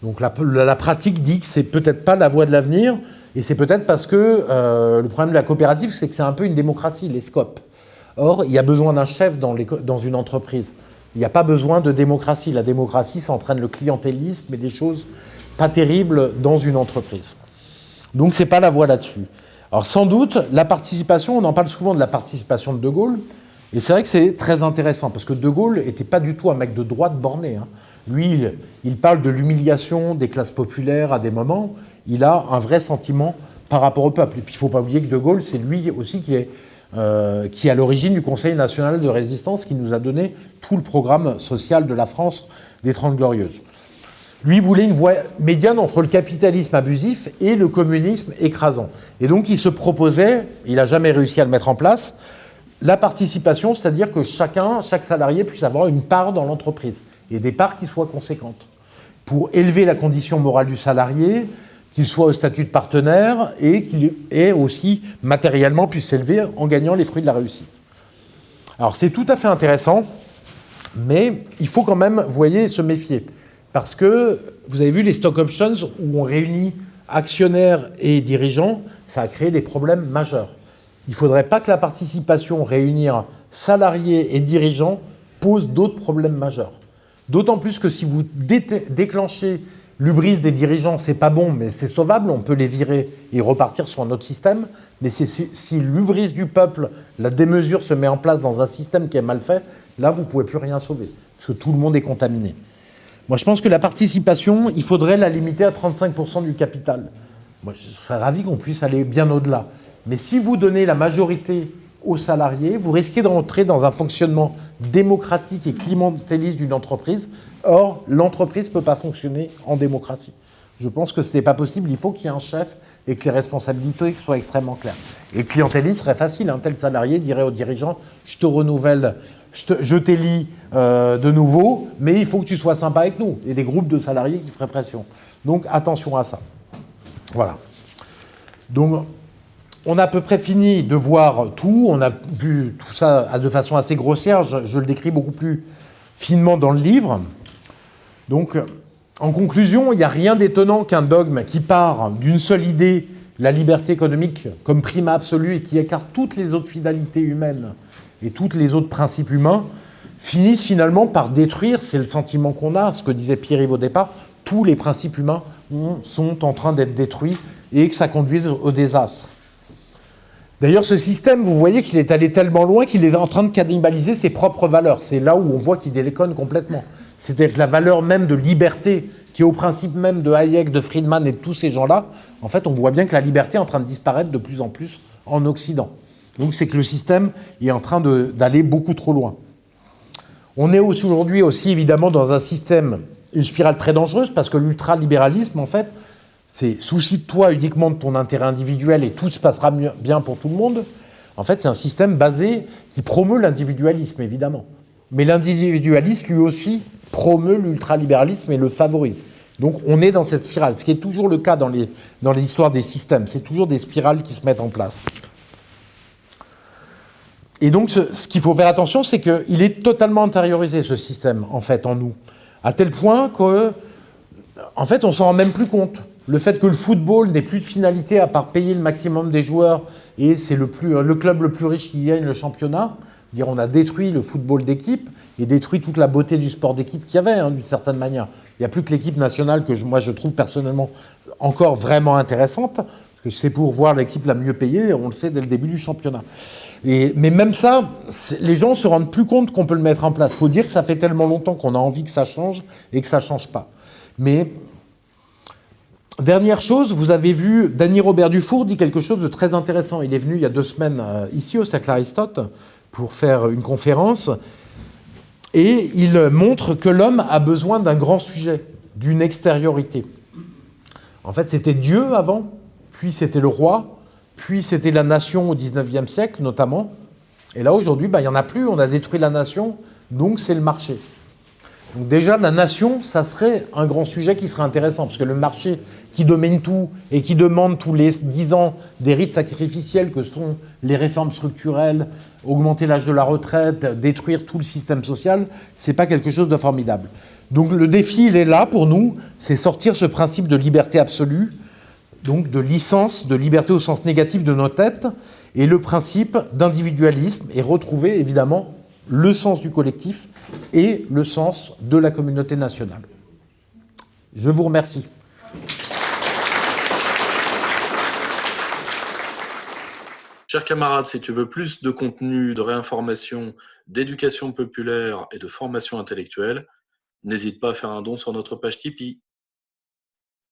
Donc la pratique dit que c'est peut-être pas la voie de l'avenir, et c'est peut-être parce que le problème de la coopérative, c'est que c'est un peu une démocratie, les scopes. Or, il y a besoin d'un chef dans une entreprise. Il n'y a pas besoin de démocratie. La démocratie, ça entraîne le clientélisme et des choses pas terribles dans une entreprise. Donc, ce n'est pas la voie là-dessus. Alors, sans doute, la participation, on en parle souvent de la participation de De Gaulle, et c'est vrai que c'est très intéressant, parce que De Gaulle n'était pas du tout un mec de droite borné. Lui, il parle de l'humiliation des classes populaires à des moments. Il a un vrai sentiment par rapport au peuple. Et puis, il ne faut pas oublier que De Gaulle, c'est lui aussi qui est à l'origine du Conseil national de résistance, qui nous a donné tout le programme social de la France des 30 Glorieuses. Lui voulait une voie médiane entre le capitalisme abusif et le communisme écrasant. Et donc, il se proposait, il n'a jamais réussi à le mettre en place, la participation, c'est-à-dire que chaque salarié puisse avoir une part dans l'entreprise, et des parts qui soient conséquentes, pour élever la condition morale du salarié, qu'il soit au statut de partenaire, et qu'il ait aussi matériellement puisse s'élever en gagnant les fruits de la réussite. Alors, c'est tout à fait intéressant, mais il faut quand même, vous voyez, se méfier. Parce que, vous avez vu les stock options où on réunit actionnaires et dirigeants, ça a créé des problèmes majeurs. Il ne faudrait pas que la participation, réunir salariés et dirigeants, pose d'autres problèmes majeurs. D'autant plus que si vous déclenchez l'hubris des dirigeants, c'est pas bon, mais c'est sauvable, on peut les virer et repartir sur un autre système. Mais si l'hubris du peuple, la démesure se met en place dans un système qui est mal fait, là, vous ne pouvez plus rien sauver, parce que tout le monde est contaminé. Moi, je pense que la participation, il faudrait la limiter à 35% du capital. Moi, je serais ravi qu'on puisse aller bien au-delà. Mais si vous donnez la majorité aux salariés, vous risquez de rentrer dans un fonctionnement démocratique et clientéliste d'une entreprise. Or, l'entreprise ne peut pas fonctionner en démocratie. Je pense que ce n'est pas possible. Il faut qu'il y ait un chef et que les responsabilités soient extrêmement claires. Et le clientélisme serait facile. Un tel salarié dirait au dirigeant « Je te renouvelle, je t'élis de nouveau, mais il faut que tu sois sympa avec nous. » Et des groupes de salariés qui feraient pression. Donc, attention à ça. Voilà. Donc, on a à peu près fini de voir tout. On a vu tout ça de façon assez grossière. Je le décris beaucoup plus finement dans le livre. Donc, en conclusion, il n'y a rien d'étonnant qu'un dogme qui part d'une seule idée, la liberté économique comme prime absolue, et qui écarte toutes les autres finalités humaines et tous les autres principes humains, finisse finalement par détruire, c'est le sentiment qu'on a, ce que disait Pierre-Yves au départ, tous les principes humains sont en train d'être détruits et que ça conduise au désastre. D'ailleurs, ce système, vous voyez qu'il est allé tellement loin qu'il est en train de cannibaliser ses propres valeurs. C'est là où on voit qu'il déconne complètement. C'est-à-dire que la valeur même de liberté qui est au principe même de Hayek, de Friedman et de tous ces gens-là, en fait, on voit bien que la liberté est en train de disparaître de plus en plus en Occident. Donc c'est que le système est en train d'aller beaucoup trop loin. On est aujourd'hui aussi évidemment dans un système, une spirale très dangereuse, parce que l'ultralibéralisme, en fait, c'est soucie-toi uniquement de ton intérêt individuel et tout se passera bien pour tout le monde. En fait, c'est un système basé qui promeut l'individualisme, évidemment. Mais l'individualisme, lui aussi, promeut l'ultralibéralisme et le favorise. Donc, on est dans cette spirale, ce qui est toujours le cas dans les histoires des systèmes. C'est toujours des spirales qui se mettent en place. Et donc, ce qu'il faut faire attention, c'est qu'il est totalement intériorisé, ce système, en fait, en nous. À tel point que, en fait, on s'en rend même plus compte. Le fait que le football n'ait plus de finalité à part payer le maximum des joueurs et c'est le club le plus riche qui gagne le championnat. Dire, on a détruit le football d'équipe et détruit toute la beauté du sport d'équipe qu'il y avait, d'une certaine manière. Il n'y a plus que l'équipe nationale que moi je trouve personnellement encore vraiment intéressante, parce que c'est pour voir l'équipe la mieux payée, on le sait dès le début du championnat. Mais même ça, les gens ne se rendent plus compte qu'on peut le mettre en place. Il faut dire que ça fait tellement longtemps qu'on a envie que ça change et que ça ne change pas. Mais dernière chose, vous avez vu, Danny Robert Dufour dit quelque chose de très intéressant. Il est venu il y a 2 semaines ici au Cercle Aristote pour faire une conférence et il montre que l'homme a besoin d'un grand sujet, d'une extériorité. En fait, c'était Dieu avant, puis c'était le roi, puis c'était la nation au XIXe siècle notamment. Et là aujourd'hui, il n'y en a plus, on a détruit la nation, donc c'est le marché. Donc déjà, la nation, ça serait un grand sujet qui serait intéressant, parce que le marché qui domine tout et qui demande tous les 10 ans des rites sacrificiels que sont les réformes structurelles, augmenter l'âge de la retraite, détruire tout le système social, c'est pas quelque chose de formidable. Donc le défi, il est là pour nous, c'est sortir ce principe de liberté absolue, donc de licence, de liberté au sens négatif de nos têtes, et le principe d'individualisme, et retrouver évidemment le sens du collectif et le sens de la communauté nationale. Je vous remercie. Chers camarades, si tu veux plus de contenu, de réinformation, d'éducation populaire et de formation intellectuelle, n'hésite pas à faire un don sur notre page Tipeee.